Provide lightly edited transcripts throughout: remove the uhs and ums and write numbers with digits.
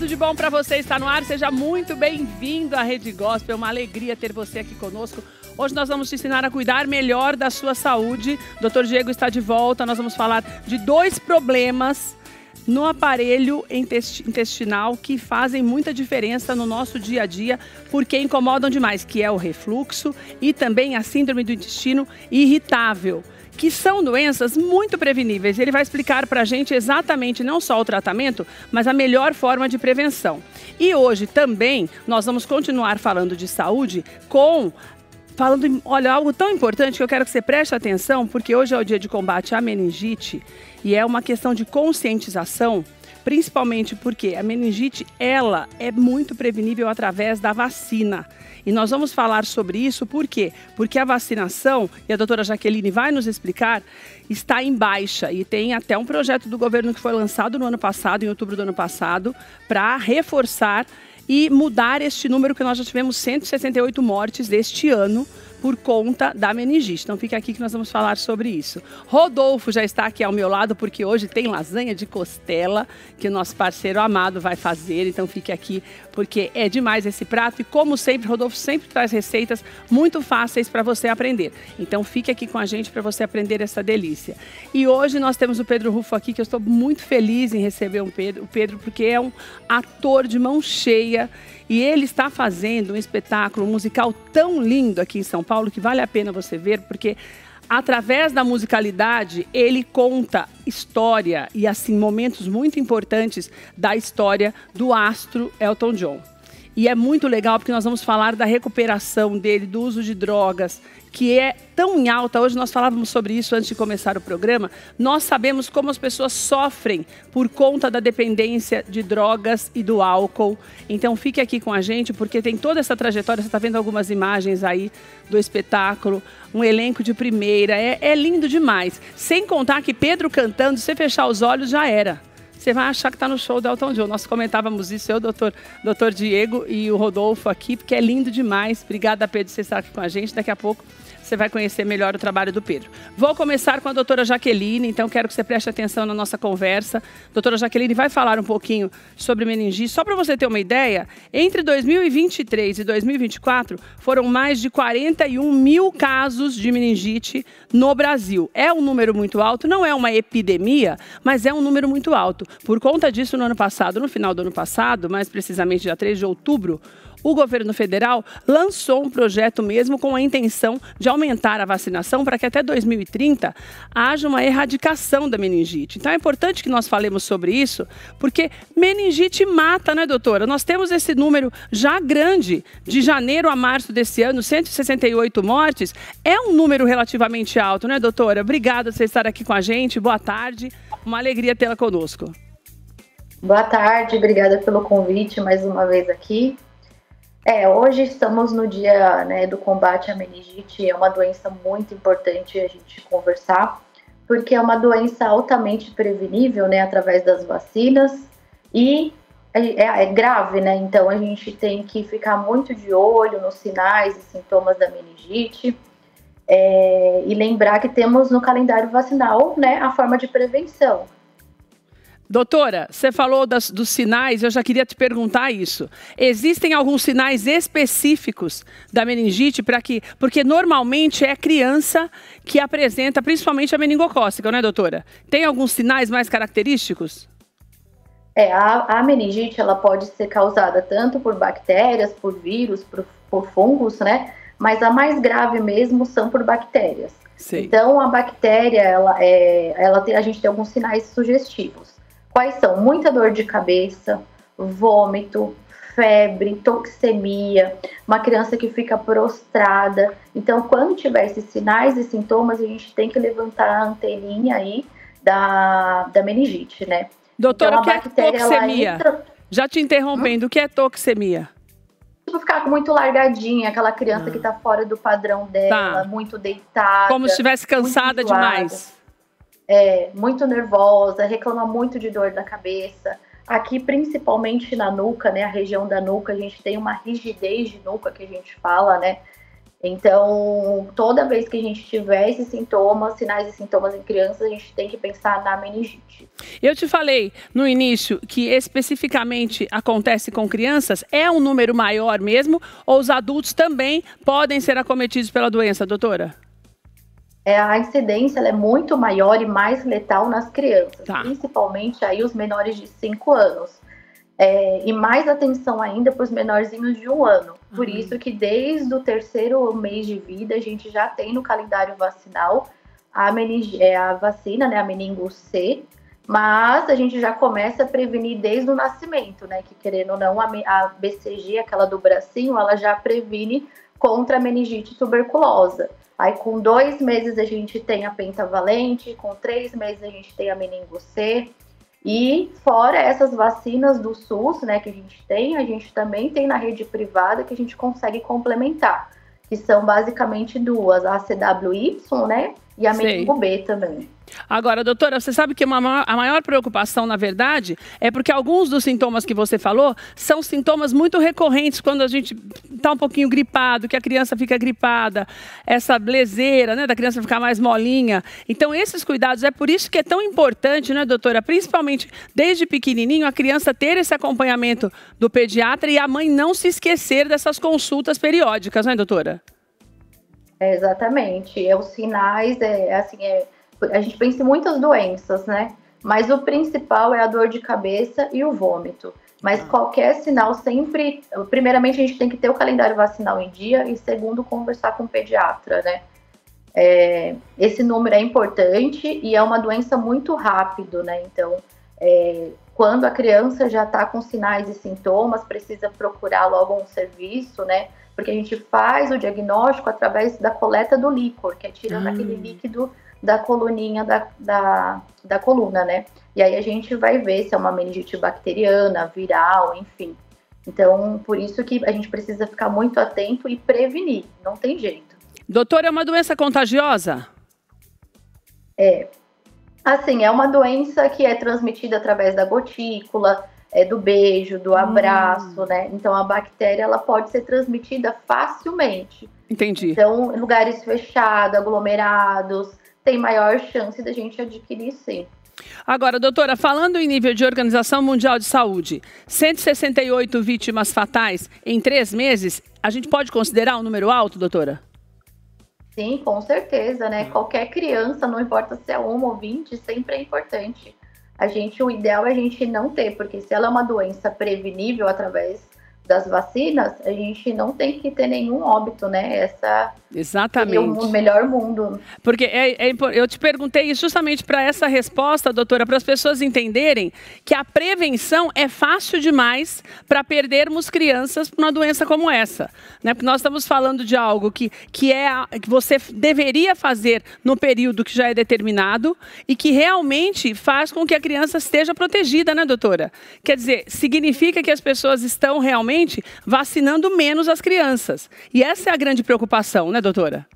de bom para você está no ar? Seja muito bem-vindo à Rede Gospel. É uma alegria ter você aqui conosco. Hoje nós vamos te ensinar a cuidar melhor da sua saúde. Dr. Diego está de volta. Nós vamos falar de 2 problemas no aparelho intestinal que fazem muita diferença no nosso dia a dia, porque incomodam demais, que é o refluxo e também a síndrome do intestino irritável, que são doenças muito preveníveis. Ele vai explicar para a gente exatamente não só o tratamento, mas a melhor forma de prevenção. E hoje também nós vamos continuar falando de saúde olha, algo tão importante que eu quero que você preste atenção, porque hoje é o dia de combate à meningite e é uma questão de conscientização, principalmente porque a meningite, ela é muito prevenível através da vacina. E nós vamos falar sobre isso, por quê? Porque a vacinação, e a doutora Jaqueline vai nos explicar, está em baixa. E tem até um projeto do governo que foi lançado no ano passado, em outubro do ano passado, para reforçar e mudar este número, que nós já tivemos 168 mortes deste ano por conta da meningite. Então fica aqui que nós vamos falar sobre isso. Rodolfo já está aqui ao meu lado, porque hoje tem lasanha de costela que o nosso parceiro amado vai fazer. Então fique aqui, porque é demais esse prato. E como sempre, Rodolfo sempre traz receitas muito fáceis para você aprender. Então fique aqui com a gente para você aprender essa delícia. E hoje nós temos o Pedro Rufo aqui, que eu estou muito feliz em receber o Pedro, porque é um ator de mão cheia. E ele está fazendo um espetáculo musical tão lindo aqui em São Paulo que vale a pena você ver, porque através da musicalidade ele conta história e assim momentos muito importantes da história do astro Elton John. E é muito legal porque nós vamos falar da recuperação dele, do uso de drogas, que é tão em alta. Hoje nós falávamos sobre isso antes de começar o programa. Nós sabemos como as pessoas sofrem por conta da dependência de drogas e do álcool. Então fique aqui com a gente, porque tem toda essa trajetória. Você está vendo algumas imagens aí do espetáculo, um elenco de primeira. É lindo demais. Sem contar que Pedro cantando, se você fechar os olhos, já era. Você vai achar que está no show do Elton John. Nós comentávamos isso, eu, doutor Diego e o Rodolfo aqui, porque é lindo demais. Obrigada, Pedro, por você estar aqui com a gente. Daqui a pouco você vai conhecer melhor o trabalho do Pedro. Vou começar com a doutora Jaqueline, então quero que você preste atenção na nossa conversa. Doutora Jaqueline vai falar um pouquinho sobre meningite. Só para você ter uma ideia, entre 2023 e 2024, foram mais de 41 mil casos de meningite no Brasil. É um número muito alto, não é uma epidemia, mas é um número muito alto. Por conta disso, no ano passado, no final do ano passado, mais precisamente dia 3 de outubro, o governo federal lançou um projeto mesmo com a intenção de aumentar a vacinação para que até 2030 haja uma erradicação da meningite. Então é importante que nós falemos sobre isso, porque meningite mata, né, doutora? Nós temos esse número já grande, de janeiro a março desse ano, 168 mortes. É um número relativamente alto, né, doutora? Obrigada por você estar aqui com a gente. Boa tarde. Uma alegria tê-la conosco. Boa tarde, obrigada pelo convite mais uma vez aqui. Hoje estamos no dia, né, do combate à meningite. É uma doença muito importante a gente conversar, porque é uma doença altamente prevenível, né, através das vacinas, e é grave, né, então a gente tem que ficar muito de olho nos sinais e sintomas da meningite, e lembrar que temos no calendário vacinal, né, a forma de prevenção. Doutora, você falou dos sinais, eu já queria te perguntar isso. Existem alguns sinais específicos da meningite porque normalmente é criança que apresenta principalmente a meningocócica, né, doutora? Tem alguns sinais mais característicos? A meningite, ela pode ser causada tanto por bactérias, por vírus, por fungos, né? Mas a mais grave mesmo são por bactérias. Sim. Então, a bactéria, a gente tem alguns sinais sugestivos. Quais são? Muita dor de cabeça, vômito, febre, toxemia, uma criança que fica prostrada. Então, quando tiver esses sinais e sintomas, a gente tem que levantar a anteninha aí da meningite, né? Doutora, então, o que é toxemia? Já te interrompendo, o que é toxemia? Tipo, ficar muito largadinha, aquela criança que tá fora do padrão dela, muito deitada. Como se estivesse cansada demais. Muito nervosa, reclama muito de dor da cabeça. Aqui, principalmente na nuca, né, a região da nuca, a gente tem uma rigidez de nuca que a gente fala, né, Então, toda vez que a gente tiver esses sintomas, sinais e sintomas em crianças, a gente tem que pensar na meningite. Eu te falei no início que especificamente acontece com crianças, é um número maior mesmo, ou os adultos também podem ser acometidos pela doença, doutora? A incidência ela é muito maior e mais letal nas crianças, tá. Principalmente aí os menores de 5 anos. E mais atenção ainda para os menorzinhos de 1 ano. Por isso que desde o 3º mês de vida a gente já tem no calendário vacinal a vacina, né, a meningo C, mas a gente já começa a prevenir desde o nascimento, né, que querendo ou não a BCG, aquela do bracinho, ela já previne contra a meningite tuberculosa. Aí com 2 meses a gente tem a pentavalente, com 3 meses a gente tem a meningo C. E fora essas vacinas do SUS, né, que a gente também tem na rede privada que a gente consegue complementar, que são basicamente 2, a CWY, né, e a meningo B também. Agora, doutora, você sabe que a maior preocupação, na verdade, é porque alguns dos sintomas que você falou são sintomas muito recorrentes quando a gente está um pouquinho gripado, que a criança fica gripada, essa bleseira, né, da criança ficar mais molinha. Então, esses cuidados, é por isso que é tão importante, né, doutora, principalmente desde pequenininho, a criança ter esse acompanhamento do pediatra e a mãe não se esquecer dessas consultas periódicas, né, doutora? Exatamente. Os sinais, a gente pensa em muitas doenças, né? Mas o principal é a dor de cabeça e o vômito. Mas qualquer sinal sempre... Primeiramente, a gente tem que ter o calendário vacinal em dia e, segundo, conversar com o pediatra, né? Esse número é importante e é uma doença muito rápido, né? Então, quando a criança já está com sinais e sintomas, precisa procurar logo um serviço, né? Porque a gente faz o diagnóstico através da coleta do líquor, que é tirando aquele líquido da coluninha da coluna, né? E aí a gente vai ver se é uma meningite bacteriana, viral, enfim. Então, por isso que a gente precisa ficar muito atento e prevenir, não tem jeito. Doutora, é uma doença contagiosa? Assim, é uma doença que é transmitida através da gotícula, do beijo, do abraço, né? Então, a bactéria, ela pode ser transmitida facilmente. Entendi. Então, em lugares fechados, aglomerados, tem maior chance da gente adquirir, sim. Agora, doutora, falando em nível de Organização Mundial de Saúde, 168 vítimas fatais em 3 meses, a gente pode considerar um número alto, doutora? Sim, com certeza, né? Qualquer criança, não importa se é 1 ou 20, sempre é importante. O ideal é a gente não ter, porque se ela é uma doença prevenível através das vacinas, a gente não tem que ter nenhum óbito, né? Exatamente. Seria o melhor mundo. Porque eu te perguntei isso justamente para essa resposta, doutora, para as pessoas entenderem que a prevenção é fácil demais para perdermos crianças por uma doença como essa, né? Porque nós estamos falando de algo que você deveria fazer no período que já é determinado e que realmente faz com que a criança esteja protegida, né, doutora? Quer dizer, significa que as pessoas estão realmente vacinando menos as crianças. E essa é a grande preocupação, né, doutora?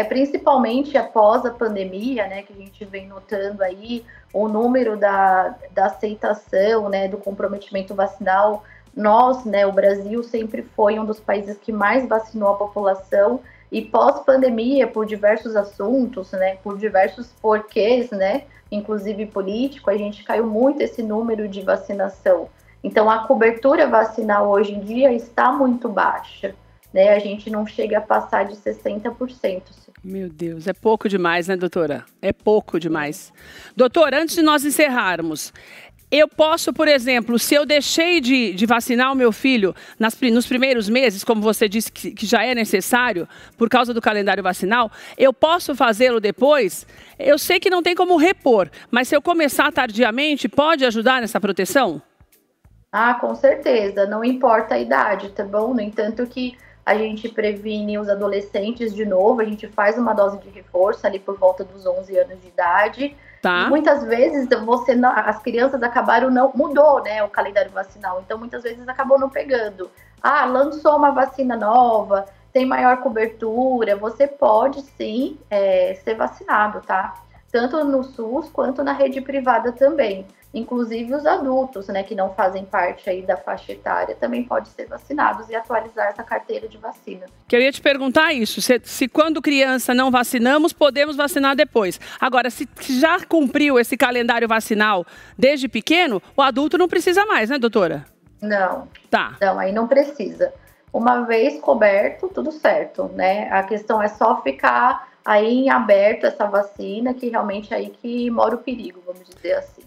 Principalmente após a pandemia, né, que a gente vem notando aí o número da aceitação, né, do comprometimento vacinal. Nós, né, o Brasil sempre foi um dos países que mais vacinou a população e pós-pandemia, por diversos assuntos, né, por diversos porquês, né, inclusive político, a gente caiu muito esse número de vacinação. Então, a cobertura vacinal hoje em dia está muito baixa, né? A gente não chega a passar de 60%. Meu Deus, é pouco demais, né, doutora? É pouco demais. Doutora, antes de nós encerrarmos, eu posso, por exemplo, se eu deixei de vacinar o meu filho nos primeiros meses, como você disse que já é necessário, por causa do calendário vacinal, eu posso fazê-lo depois? Eu sei que não tem como repor, mas se eu começar tardiamente, pode ajudar nessa proteção? Com certeza, não importa a idade, tá bom? No entanto que a gente previne os adolescentes de novo, a gente faz uma dose de reforço ali por volta dos 11 anos de idade. Tá. E muitas vezes as crianças acabaram, mudou, né, o calendário vacinal, então muitas vezes acabou não pegando. Lançou uma vacina nova, tem maior cobertura, você pode sim ser vacinado, tá? tanto no SUS quanto na rede privada também. Inclusive os adultos, né, que não fazem parte aí da faixa etária, também podem ser vacinados e atualizar essa carteira de vacina. Que eu ia te perguntar isso, se quando criança não vacinamos, podemos vacinar depois. Agora, se já cumpriu esse calendário vacinal desde pequeno, o adulto não precisa mais, né, doutora? Não, tá. Não, aí não precisa. Uma vez coberto, tudo certo, né? A questão é só ficar aí em aberto essa vacina, que realmente é aí que mora o perigo, vamos dizer assim.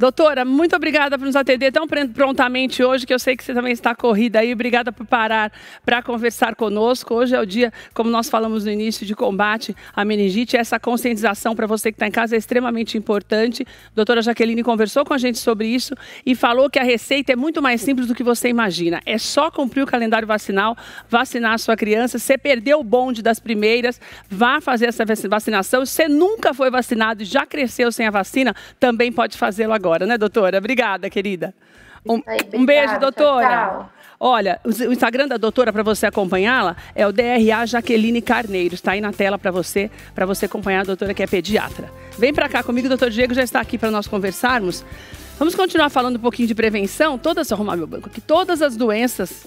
Doutora, muito obrigada por nos atender tão prontamente hoje, que eu sei que você também está corrida aí. Obrigada por parar para conversar conosco. Hoje é o dia, como nós falamos no início, de combate à meningite. Essa conscientização para você que está em casa é extremamente importante. A doutora Jaqueline conversou com a gente sobre isso e falou que a receita é muito mais simples do que você imagina. É só cumprir o calendário vacinal, vacinar a sua criança. Você perdeu o bonde das primeiras, vá fazer essa vacinação. Se você nunca foi vacinado e já cresceu sem a vacina, também pode fazê-lo agora. Né, doutora? Obrigada, querida. Um beijo, doutora. Tchau, tchau. Olha, o Instagram da doutora, para você acompanhá-la, é o DRA Jaqueline Carneiro. Está aí na tela para você acompanhar a doutora, que é pediatra. Vem para cá comigo, o doutor Diego já está aqui para nós conversarmos. Vamos continuar falando um pouquinho de prevenção. Arrumar meu banco aqui. Todas as doenças,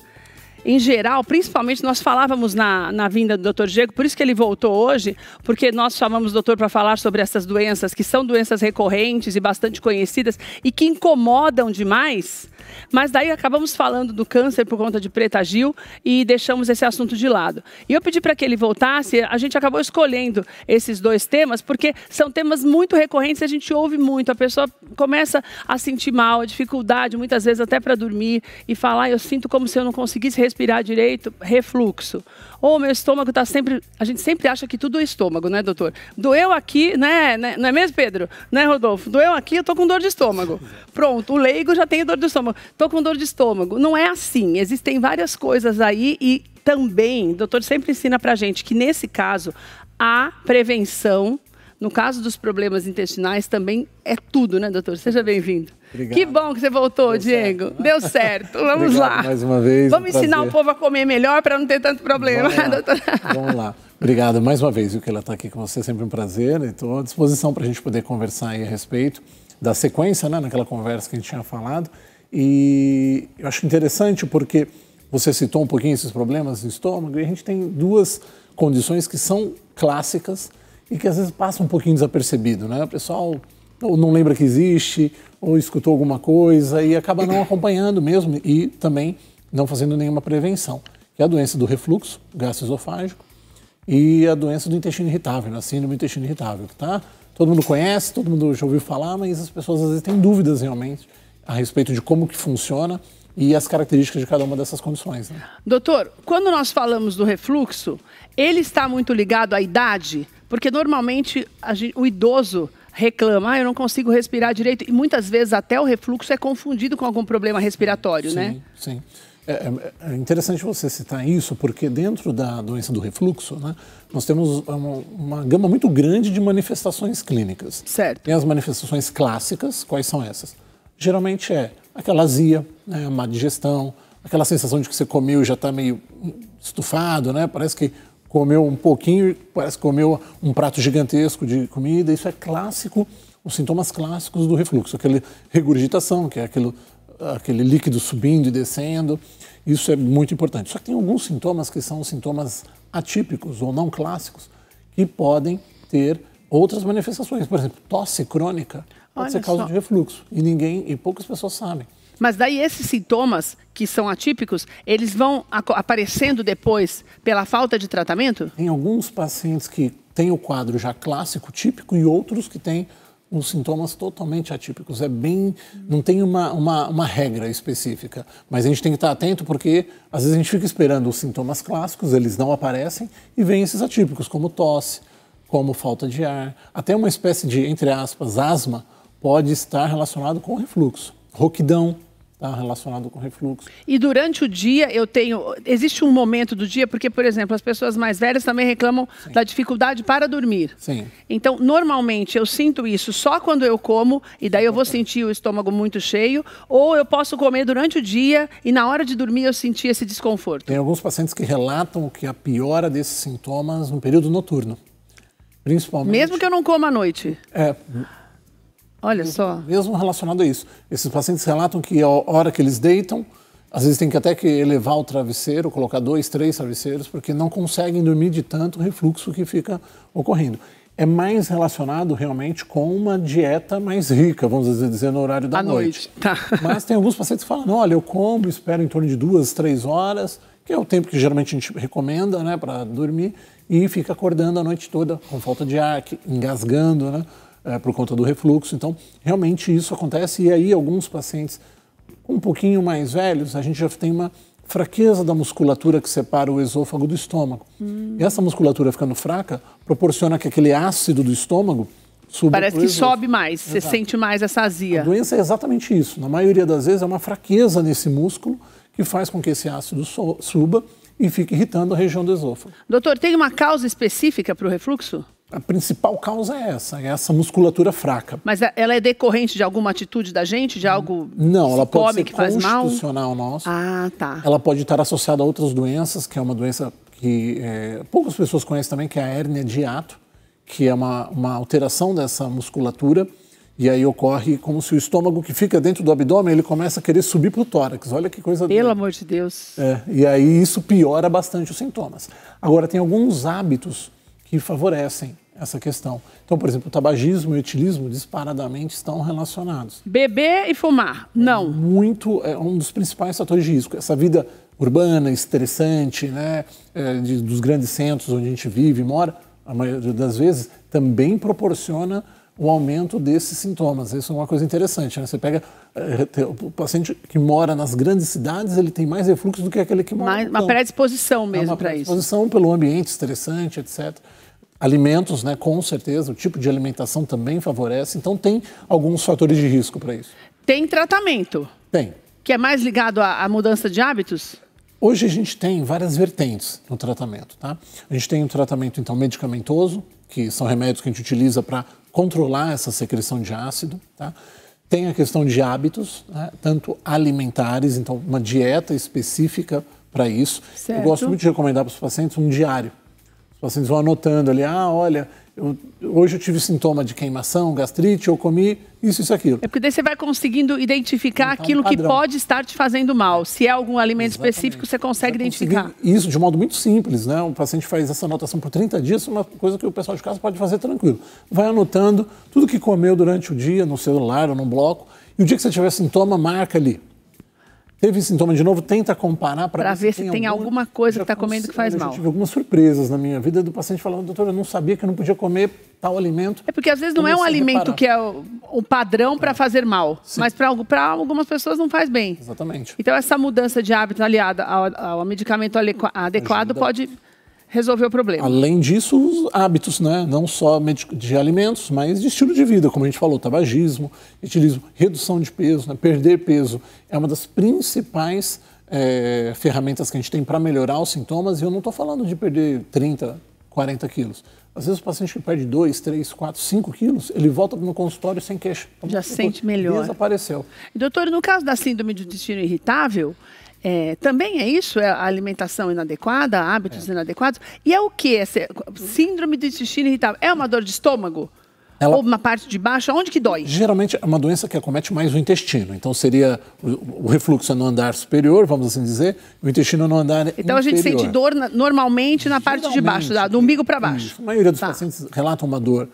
em geral, principalmente, nós falávamos na vinda do doutor Diego, por isso que ele voltou hoje, porque nós chamamos o doutor para falar sobre essas doenças, que são doenças recorrentes e bastante conhecidas e que incomodam demais, mas daí acabamos falando do câncer por conta de Preta Gil e deixamos esse assunto de lado. E eu pedi para que ele voltasse, a gente acabou escolhendo esses dois temas, porque são temas muito recorrentes, a gente ouve muito, a pessoa começa a sentir mal, a dificuldade, muitas vezes até para dormir, e falar, eu sinto como se eu não conseguisse respirar direito, refluxo. Ou meu estômago está sempre... A gente sempre acha que tudo é estômago, né, doutor? Doeu aqui, né? Não é mesmo, Pedro? Né, Rodolfo? Doeu aqui, eu tô com dor de estômago. Pronto, o leigo já tem dor de estômago. Tô com dor de estômago. Não é assim. Existem várias coisas aí e também, o doutor sempre ensina pra gente que nesse caso, a prevenção, no caso dos problemas intestinais, também é tudo, né, doutor? Seja bem-vindo. Obrigado. Que bom que você voltou, Diego. Certo, né? Deu certo. Vamos lá. Mais uma vez. Vamos ensinar o povo a comer melhor para não ter tanto problema, doutora? Vamos lá. Obrigado mais uma vez, Keila, estar aqui com você, sempre um prazer. Estou à disposição para a gente poder conversar aí a respeito da sequência, né, naquela conversa que a gente tinha falado. E eu acho interessante porque você citou um pouquinho esses problemas do estômago e a gente tem duas condições que são clássicas e que às vezes passam um pouquinho desapercebido, né? O pessoal ou não lembra que existe, ou escutou alguma coisa e acaba não acompanhando mesmo e também não fazendo nenhuma prevenção, que é a doença do refluxo gastroesofágico e a doença do intestino irritável, a síndrome do intestino irritável, tá? Todo mundo conhece, todo mundo já ouviu falar, mas as pessoas às vezes têm dúvidas realmente a respeito de como que funciona e as características de cada uma dessas condições. Né? Doutor, quando nós falamos do refluxo, ele está muito ligado à idade? Porque normalmente o idoso reclama, eu não consigo respirar direito, e muitas vezes até o refluxo é confundido com algum problema respiratório, sim, né? Sim, é interessante você citar isso, porque dentro da doença do refluxo, né, nós temos uma gama muito grande de manifestações clínicas. Certo. Tem as manifestações clássicas, quais são essas? Geralmente é aquela azia, né, má digestão, aquela sensação de que você comeu e já está meio estufado, né, parece que comeu um pouquinho, parece que comeu um prato gigantesco de comida. Isso é clássico, os sintomas clássicos do refluxo. Aquela regurgitação, que é aquele líquido subindo e descendo. Isso é muito importante. Só que tem alguns sintomas que são sintomas atípicos ou não clássicos, que podem ter outras manifestações. Por exemplo, tosse crônica pode ser causa de refluxo. E poucas pessoas sabem. Mas daí esses sintomas que são atípicos, eles vão aparecendo depois pela falta de tratamento? Tem alguns pacientes que têm o quadro já clássico, típico, e outros que têm os sintomas totalmente atípicos. Não tem uma regra específica, mas a gente tem que estar atento porque às vezes a gente fica esperando os sintomas clássicos, eles não aparecem e vem esses atípicos, como tosse, como falta de ar, até uma espécie de, entre aspas, asma pode estar relacionado com refluxo, rouquidão. Está relacionado com refluxo. E durante o dia existe um momento do dia, porque, por exemplo, as pessoas mais velhas também reclamam Sim. da dificuldade para dormir. Sim. Então, normalmente, eu sinto isso só quando eu como, e daí eu vou sentir o estômago muito cheio, ou eu posso comer durante o dia e na hora de dormir eu sentir esse desconforto. Tem alguns pacientes que relatam que a piora desses sintomas no período noturno. Principalmente... Mesmo que eu não coma à noite? Olha só. Mesmo relacionado a isso. Esses pacientes relatam que a hora que eles deitam, às vezes tem que até que elevar o travesseiro, colocar 2, 3 travesseiros, porque não conseguem dormir de tanto refluxo que fica ocorrendo. É mais relacionado realmente com uma dieta mais rica, vamos dizer, no horário da noite. Tá. Mas tem alguns pacientes que falam, não, olha, eu como, espero em torno de 2, 3 horas, que é o tempo que geralmente a gente recomenda, né, para dormir, e fica acordando a noite toda com falta de ar, engasgando, né, por conta do refluxo. Então, realmente isso acontece. E aí, alguns pacientes um pouquinho mais velhos, a gente já tem uma fraqueza da musculatura que separa o esôfago do estômago. E essa musculatura ficando fraca proporciona que aquele ácido do estômago suba. Parece que sobe mais, você sente mais essa azia. A doença é exatamente isso. Na maioria das vezes é uma fraqueza nesse músculo que faz com que esse ácido suba e fique irritando a região do esôfago. Doutor, tem uma causa específica para o refluxo? A principal causa é essa musculatura fraca. Mas ela é decorrente de alguma atitude da gente, de algo Não, ela pode ser que faz mal? constitucional nosso. Ah, tá. Ela pode estar associada a outras doenças, que é uma doença que poucas pessoas conhecem também, que é a hérnia de hiato, que é uma alteração dessa musculatura. E aí ocorre como se o estômago que fica dentro do abdômen, ele começa a querer subir para o tórax. Olha que coisa... Pelo amor de Deus. E aí isso piora bastante os sintomas. Agora, tem alguns hábitos que favorecem essa questão. Então, por exemplo, o tabagismo e o etilismo disparadamente estão relacionados. Beber e fumar? Não. É um dos principais fatores de risco. Essa vida urbana, estressante, né, dos grandes centros onde a gente vive e mora, a maioria das vezes, também proporciona o aumento desses sintomas. Isso é uma coisa interessante, né? Você pega o paciente que mora nas grandes cidades, ele tem mais refluxo do que aquele que mora no campo. Uma predisposição mesmo para isso. Uma predisposição pelo ambiente estressante, etc. Alimentos, né, com certeza, o tipo de alimentação também favorece. Então, tem alguns fatores de risco para isso. Tem tratamento? Tem. Que é mais ligado à mudança de hábitos? Hoje a gente tem várias vertentes no tratamento, tá? A gente tem um tratamento, então, medicamentoso, que são remédios que a gente utiliza para controlar essa secreção de ácido, tá? Tem a questão de hábitos, né, tanto alimentares, então, uma dieta específica para isso. Certo. Eu gosto muito de recomendar para os pacientes um diário. Os pacientes vão anotando ali, olha, hoje eu tive sintoma de queimação, gastrite, eu comi isso, aquilo. É porque daí você vai conseguindo identificar aquilo que pode estar te fazendo mal. Se é algum alimento específico, você consegue identificar. Isso de modo muito simples, né? O paciente faz essa anotação por 30 dias, é uma coisa que o pessoal de casa pode fazer tranquilo. Vai anotando tudo que comeu durante o dia, no celular ou no bloco, e o dia que você tiver sintoma, marca ali. Teve sintoma de novo, tenta comparar para ver se tem alguma coisa que está comendo que faz mal. Eu tive algumas surpresas na minha vida do paciente falando, doutor, eu não sabia que eu não podia comer tal alimento. É porque às vezes não é um alimento que é o padrão para fazer mal, mas para algumas pessoas não faz bem. Exatamente. Então essa mudança de hábito aliada ao medicamento adequado pode resolver o problema. Além disso, os hábitos, né? Não só de alimentos, mas de estilo de vida, como a gente falou, tabagismo, etilismo, redução de peso, né? Perder peso é uma das principais ferramentas que a gente tem para melhorar os sintomas, e eu não estou falando de perder 30, 40 quilos. Às vezes o paciente que perde 2, 3, 4, 5 quilos, ele volta no consultório sem queixa. Já sente melhor. Desapareceu. E, doutor, no caso da síndrome do intestino irritável, também é isso? É a alimentação inadequada, hábitos inadequados? E é o que? Síndrome do intestino irritável? É uma dor de estômago? Ou uma parte de baixo? Onde que dói? Geralmente é uma doença que acomete mais o intestino. Então seria o refluxo no andar superior, vamos assim dizer, o intestino no andar inferior. Então a gente sente dor normalmente na parte de baixo, do umbigo para baixo. Isso. A maioria dos pacientes relatam uma dor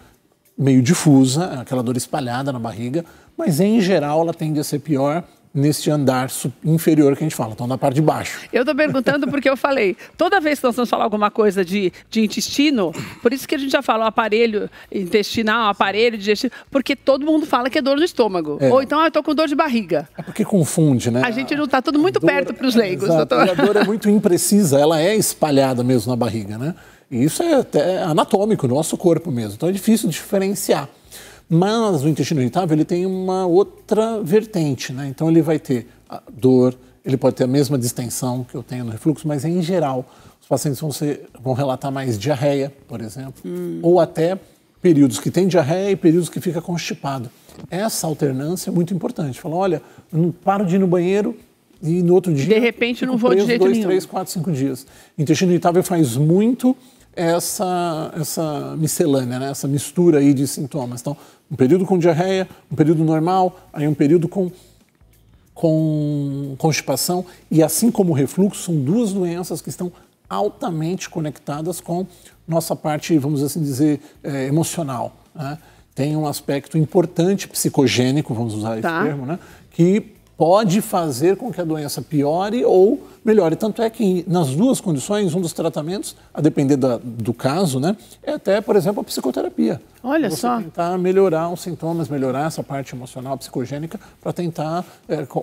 meio difusa, aquela dor espalhada na barriga, mas em geral ela tende a ser pior neste andar inferior que a gente fala, então na parte de baixo. Eu estou perguntando porque eu falei, toda vez que nós vamos falar alguma coisa de intestino, por isso que a gente já fala o aparelho intestinal, aparelho digestivo, porque todo mundo fala que é dor no estômago. Ou então, eu estou com dor de barriga. É porque confunde, né? A gente não está tudo muito perto para os leigos, doutor. A dor é muito imprecisa, ela é espalhada mesmo na barriga, né? E isso é até anatômico, no nosso corpo mesmo, então é difícil diferenciar. Mas o intestino irritável ele tem uma outra vertente, né? Então ele vai ter dor, ele pode ter a mesma distensão que eu tenho no refluxo, mas em geral os pacientes vão relatar mais diarreia, por exemplo, ou até períodos que tem diarreia e períodos que fica constipado. Essa alternância é muito importante. Fala, olha, eu não paro de ir no banheiro e no outro dia... De repente não vou de jeito nenhum. 2, 3, 4, 5 dias. O intestino irritável faz muito essa miscelânea, né? Essa mistura aí de sintomas. Então, um período com diarreia, um período normal, aí um período com constipação. E assim como o refluxo, são duas doenças que estão altamente conectadas com nossa parte, vamos assim dizer, emocional, né? Tem um aspecto importante psicogênico, vamos usar esse termo, né? Que pode fazer com que a doença piore ou melhore. Tanto é que nas duas condições, um dos tratamentos, a depender do caso, né, é até, por exemplo, a psicoterapia. Olha você só. Tentar melhorar os sintomas, melhorar essa parte emocional, psicogênica, para tentar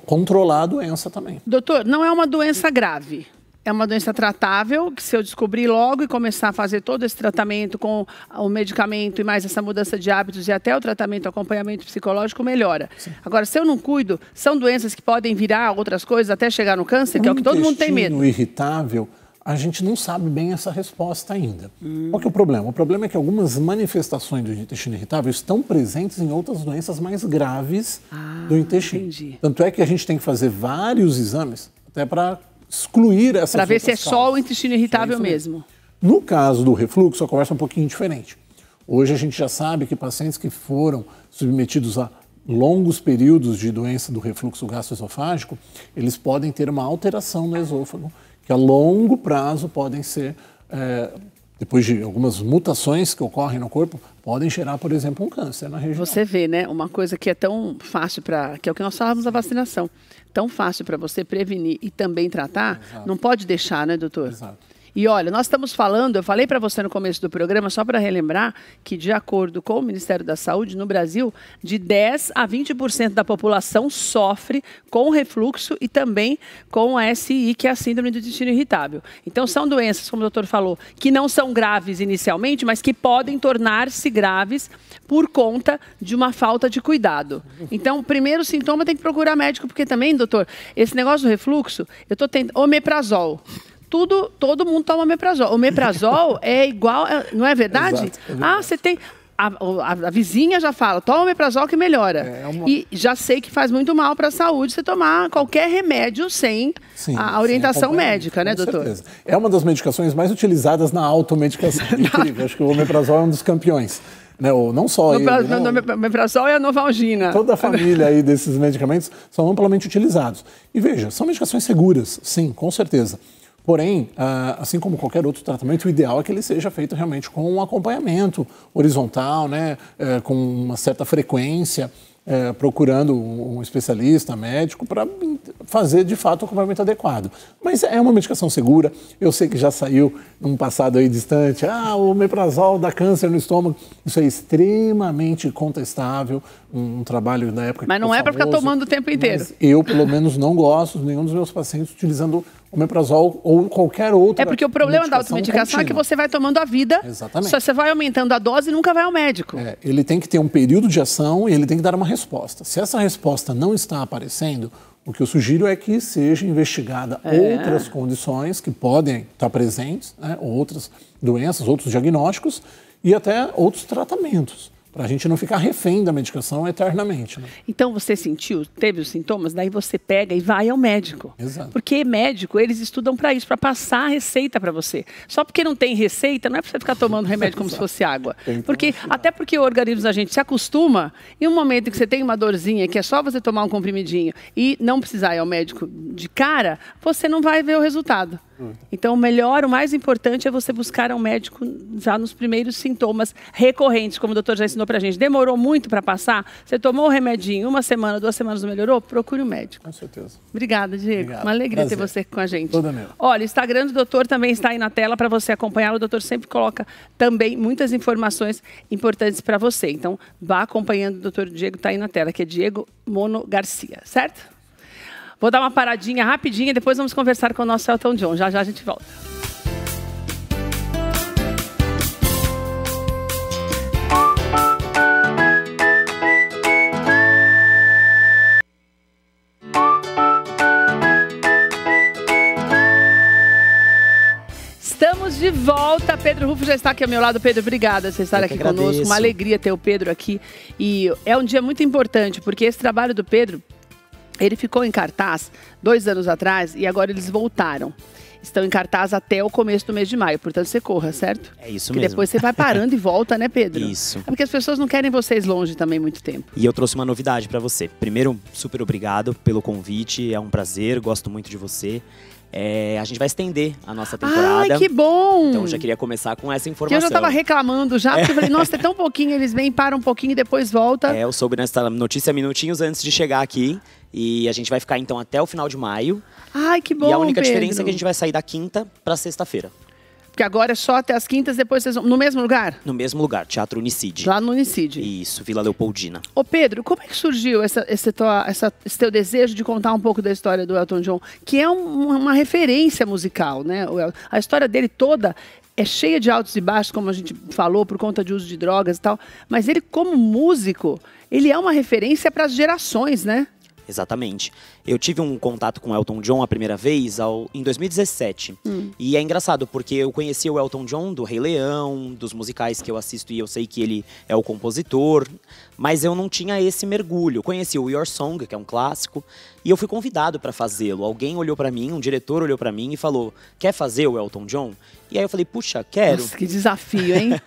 controlar a doença também. Doutor, não é uma doença grave. É uma doença tratável, que se eu descobrir logo e começar a fazer todo esse tratamento com o medicamento e mais essa mudança de hábitos e até o tratamento, acompanhamento psicológico, melhora. Sim. Agora, se eu não cuido, são doenças que podem virar outras coisas até chegar no câncer, que é o que todo mundo tem medo. O irritável, a gente não sabe bem essa resposta ainda. Qual que é o problema? O problema é que algumas manifestações do intestino irritável estão presentes em outras doenças mais graves do intestino. Entendi. Tanto é que a gente tem que fazer vários exames até para excluir essas para ver se é causas. Só o intestino irritável mesmo. No caso do refluxo, a conversa é um pouquinho diferente. Hoje a gente já sabe que pacientes que foram submetidos a longos períodos de doença do refluxo gastroesofágico, eles podem ter uma alteração no esôfago, que a longo prazo podem ser, depois de algumas mutações que ocorrem no corpo, podem gerar, por exemplo, um câncer na região. Você vê, né? Uma coisa que é tão fácil que é o que nós falamos da vacinação. Tão fácil para você prevenir e também tratar, exato, não pode deixar, né, doutor? Exato. E olha, nós estamos falando, eu falei para você no começo do programa, só para relembrar, que de acordo com o Ministério da Saúde, no Brasil, de 10% a 20% da população sofre com refluxo e também com a SI, que é a síndrome do intestino irritável. Então, são doenças, como o doutor falou, que não são graves inicialmente, mas que podem tornar-se graves por conta de uma falta de cuidado. Então, o primeiro sintoma tem que procurar médico, porque também, doutor, esse negócio do refluxo, eu estou tentando omeprazol. Todo mundo toma omeprazol. Omeprazol é igual, não é verdade? Exato. Você tem... A vizinha já fala, toma omeprazol que melhora. E já sei que faz muito mal para a saúde você tomar qualquer remédio sem a orientação médica, né, doutor? Certeza. É uma das medicações mais utilizadas na automedicação. Acho que o omeprazol é um dos campeões. Não só ele. O omeprazol é a Novalgina. Toda a família aí desses medicamentos são amplamente utilizados. E veja, são medicações seguras, sim, com certeza. Porém, assim como qualquer outro tratamento, o ideal é que ele seja feito realmente com um acompanhamento horizontal, né, com uma certa frequência, procurando um especialista, médico, para fazer de fato o acompanhamento adequado. Mas é uma medicação segura. Eu sei que já saiu num passado aí distante, o omeprazol dá câncer no estômago. Isso é extremamente contestável, um trabalho da época. Mas não é para ficar tomando o tempo inteiro. Mas eu, pelo menos, não gosto, nenhum dos meus pacientes utilizando omeprazol ou qualquer outra. É porque o problema da automedicação é que você vai tomando a vida. Exatamente. Só você vai aumentando a dose e nunca vai ao médico. Ele tem que ter um período de ação e ele tem que dar uma resposta. Se essa resposta não está aparecendo, o que eu sugiro é que seja investigada outras condições que podem estar presentes, né, outras doenças, outros diagnósticos e até outros tratamentos, para a gente não ficar refém da medicação eternamente. Né? Então você teve os sintomas, daí você pega e vai ao médico. Exato. Porque médico, eles estudam para isso, para passar a receita para você. Só porque não tem receita, não é para você ficar tomando remédio como se fosse água. Até porque o organismo da gente se acostuma, e um momento que você tem uma dorzinha, que é só você tomar um comprimidinho e não precisar ir ao médico de cara, você não vai ver o resultado. Então, o mais importante é você buscar um médico já nos primeiros sintomas recorrentes, como o doutor já ensinou pra gente. Demorou muito para passar? Você tomou o remedinho, 1 semana, 2 semanas não melhorou? Procure um médico. Com certeza. Obrigada, Diego. Obrigado. Uma alegria Prazer. ter você com a gente. Toda mesmo. Olha, o Instagram do doutor também está aí na tela para você acompanhar. O doutor sempre coloca também muitas informações importantes para você. Então, vá acompanhando. O doutor Diego está aí na tela, que é Diego Mono Garcia, certo? Vou dar uma paradinha rapidinha e depois vamos conversar com o nosso Elton John. Já a gente volta. Estamos de volta. Pedro Rufo já está aqui ao meu lado. Pedro, obrigada por você estar aqui conosco. Uma alegria ter o Pedro aqui. E é um dia muito importante, porque esse trabalho do Pedro Ele ficou em cartaz 2 anos atrás e agora eles voltaram. Estão em cartaz até o começo do mês de maio, portanto você corra, certo? É isso porque mesmo. Depois você vai parando e volta, né, Pedro? Isso. É porque as pessoas não querem vocês longe também muito tempo. E eu trouxe uma novidade pra você. Primeiro, super obrigado pelo convite, é um prazer, gosto muito de você. A gente vai estender a nossa temporada. Ai, que bom! Então eu já queria começar com essa informação. Que eu já estava reclamando já, porque eu falei, nossa, é tão pouquinho, eles vêm, param um pouquinho e depois volta. Eu soube nessa notícia minutinhos antes de chegar aqui. E a gente vai ficar então até o final de maio. Ai, que bom, E a única Pedro. diferença é que a gente vai sair da quinta pra sexta-feira. Porque agora é só até as quintas, depois vocês vão... No mesmo lugar? No mesmo lugar, Teatro Unicid. Lá no Unicid. Isso, Vila Leopoldina. Ô Pedro, como é que surgiu esse teu desejo de contar um pouco da história do Elton John? Que é uma referência musical, né? A história dele toda é cheia de altos e baixos, como a gente falou, por conta de uso de drogas e tal. Mas ele, como músico, ele é uma referência para as gerações, né? Exatamente. Eu tive um contato com o Elton John a primeira vez em 2017. E é engraçado, porque eu conheci o Elton John do Rei Leão, dos musicais que eu assisto e eu sei que ele é o compositor, mas eu não tinha esse mergulho. Eu conheci o Your Song, que é um clássico, e eu fui convidado para fazê-lo. Alguém olhou para mim, um diretor olhou para mim e falou, quer fazer o Elton John? E aí eu falei, puxa, quero. Nossa, que desafio, hein?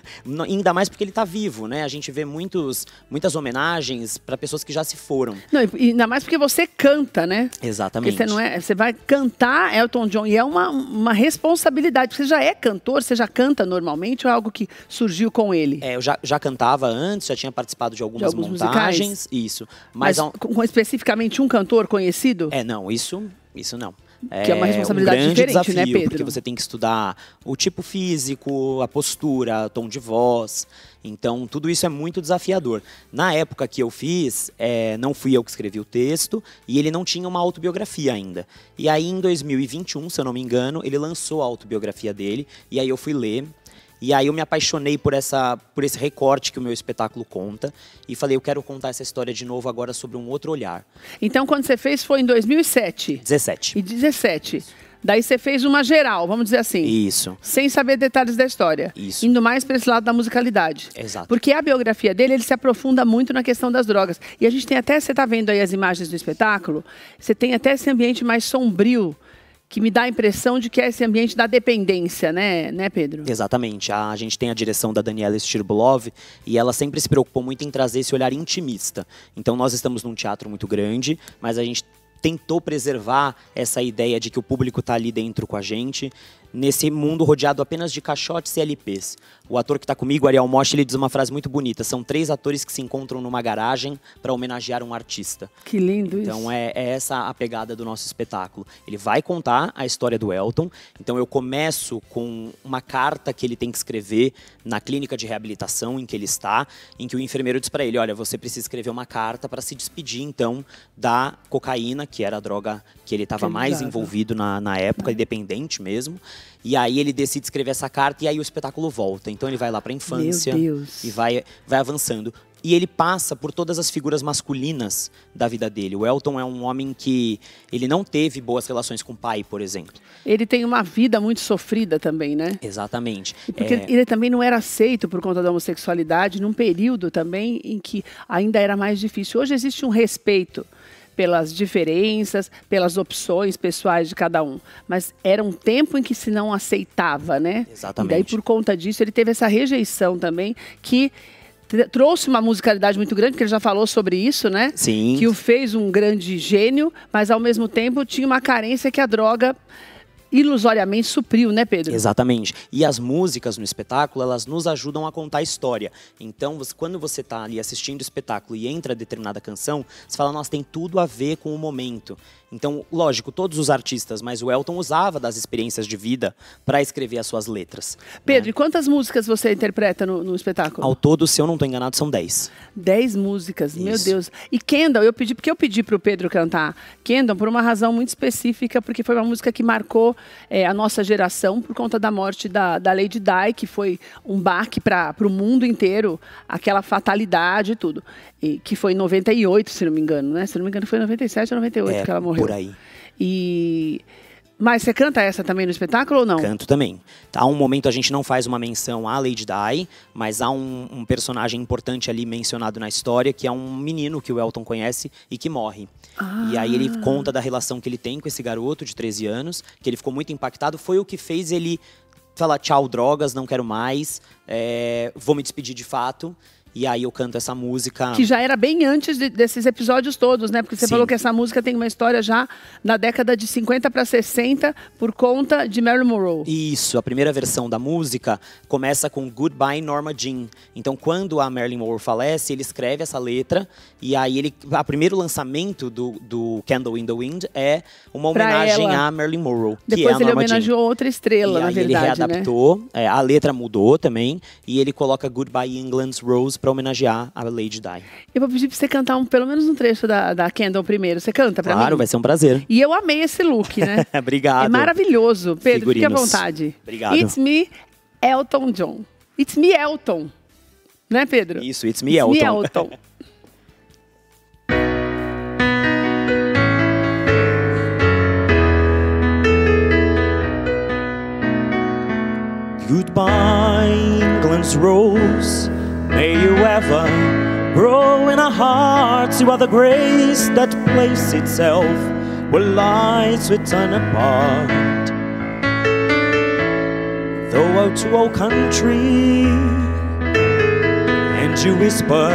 Ainda mais porque ele tá vivo, né? A gente vê muitas homenagens para pessoas que já se foram. Não, e ainda mais porque você canta, né? Exatamente. Porque você vai cantar Elton John e é uma responsabilidade. Você já é cantor, você já canta normalmente ou é algo que surgiu com ele? Eu já cantava antes, já tinha participado de algumas montagens. Musicais? Isso. Mas com especificamente um cantor conhecido? Não, isso não. Que é uma responsabilidade um grande diferente, desafio, né, Pedro? porque você tem que estudar o tipo físico, a postura, tom de voz. Então, tudo isso é muito desafiador. Na época que eu fiz, não fui eu que escrevi o texto e ele não tinha uma autobiografia ainda. E aí, em 2021, se eu não me engano, ele lançou a autobiografia dele e aí eu fui ler. E aí eu me apaixonei por esse recorte que o meu espetáculo conta e falei, eu quero contar essa história de novo agora sobre um outro olhar. Então, quando você fez, foi em 2007? 17. E 17. Daí você fez uma geral, vamos dizer assim. Isso. Sem saber detalhes da história. Isso. Indo mais para esse lado da musicalidade. Exato. Porque a biografia dele, ele se aprofunda muito na questão das drogas. E a gente tem até, você está vendo aí as imagens do espetáculo, você tem até esse ambiente mais sombrio, que me dá a impressão de que é esse ambiente da dependência, né, Pedro? Exatamente. A gente tem a direção da Daniela Stirbulov e ela sempre se preocupou muito em trazer esse olhar intimista. Então nós estamos num teatro muito grande, mas a gente tentou preservar essa ideia de que o público está ali dentro com a gente, nesse mundo rodeado apenas de caixotes e LPs. O ator que está comigo, Ariel Mosch, ele diz uma frase muito bonita. São 3 atores que se encontram numa garagem para homenagear um artista. Que lindo isso. Então é essa a pegada do nosso espetáculo. Ele vai contar a história do Elton. Então eu começo com uma carta que ele tem que escrever na clínica de reabilitação em que ele está, em que o enfermeiro diz para ele, olha, você precisa escrever uma carta para se despedir, então, da cocaína, que era a droga que ele estava mais envolvido na época, dependente mesmo. E aí ele decide escrever essa carta e aí o espetáculo volta. Então ele vai lá para a infância e vai avançando. E ele passa por todas as figuras masculinas da vida dele. O Elton é um homem que ele não teve boas relações com o pai, por exemplo. Ele tem uma vida muito sofrida também, né? Exatamente. Porque ele também não era aceito por conta da homossexualidade, num período também em que ainda era mais difícil. Hoje existe um respeito pelas diferenças, pelas opções pessoais de cada um. Mas era um tempo em que se não aceitava, né? Exatamente. E daí, por conta disso, ele teve essa rejeição também, que trouxe uma musicalidade muito grande, porque ele já falou sobre isso, né? Sim. Que o fez um grande gênio, mas ao mesmo tempo tinha uma carência que a droga ilusoriamente supriu, né, Pedro? Exatamente. E as músicas no espetáculo, elas nos ajudam a contar a história. Então, quando você está ali assistindo o espetáculo e entra determinada canção, você fala, nossa, tem tudo a ver com o momento. Então, lógico, todos os artistas, mas o Elton usava das experiências de vida para escrever as suas letras. Pedro, né? E quantas músicas você interpreta no espetáculo? Ao todo, se eu não estou enganado, são 10. 10 músicas, Isso. Meu Deus. E Kendall, porque eu pedi para o Pedro cantar Kendall por uma razão muito específica, porque foi uma música que marcou a nossa geração por conta da morte da Lady Di, que foi um baque para o mundo inteiro, aquela fatalidade e tudo. E que foi em 98, se não me engano, né? Se não me engano, foi em 97 ou 98 que ela morreu. Por aí. E Mas você canta essa também no espetáculo ou não? Canto também. Há um momento a gente não faz uma menção à Lady Di, mas há um personagem importante ali mencionado na história, que é um menino que o Elton conhece e que morre. E aí ele conta da relação que ele tem com esse garoto de 13 anos, que ele ficou muito impactado, foi o que fez ele falar tchau drogas, não quero mais, vou me despedir de fato. E aí eu canto essa música. Que já era bem antes desses episódios todos, né? Porque você falou que essa música tem uma história já na década de 50 para 60 por conta de Marilyn Monroe. Isso, a primeira versão da música começa com Goodbye Norma Jean. Então quando a Marilyn Monroe falece, ele escreve essa letra e aí o primeiro lançamento do Candle in the Wind é uma homenagem à Marilyn Monroe. Depois que é ele homenageou outra estrela, na verdade, ele readaptou, né? A letra mudou também e ele coloca Goodbye England's Rose para homenagear a Lady Di. Eu vou pedir pra você cantar pelo menos um trecho da Candle primeiro. Você canta pra mim? Claro, vai ser um prazer. E eu amei esse look, né? Obrigado. É maravilhoso. Pedro, fique à vontade. Obrigado. It's me, Elton John. It's me, Elton. Né, Pedro? Isso, it's me, Elton. Me, Elton. Goodbye, England's rose. May you ever grow in our hearts. You are the grace that placed itself where lights would turn apart. Though out to our country, and you whisper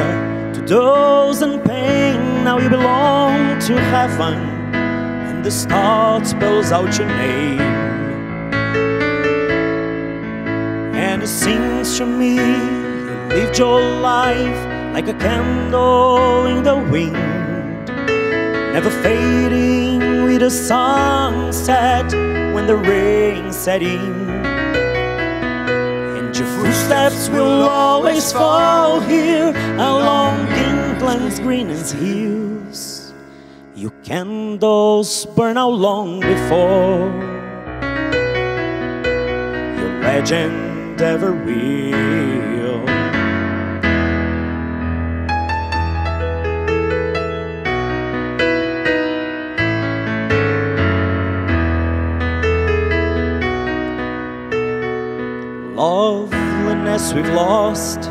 to those in pain, now you belong to heaven, and the star spells out your name. And it seems to me you lived your life like a candle in the wind, never fading with the sunset when the rain set in. And your footsteps will always fall here along England's greenest hills. Your candles burn out long before your legend ever will. Loveliness we've lost,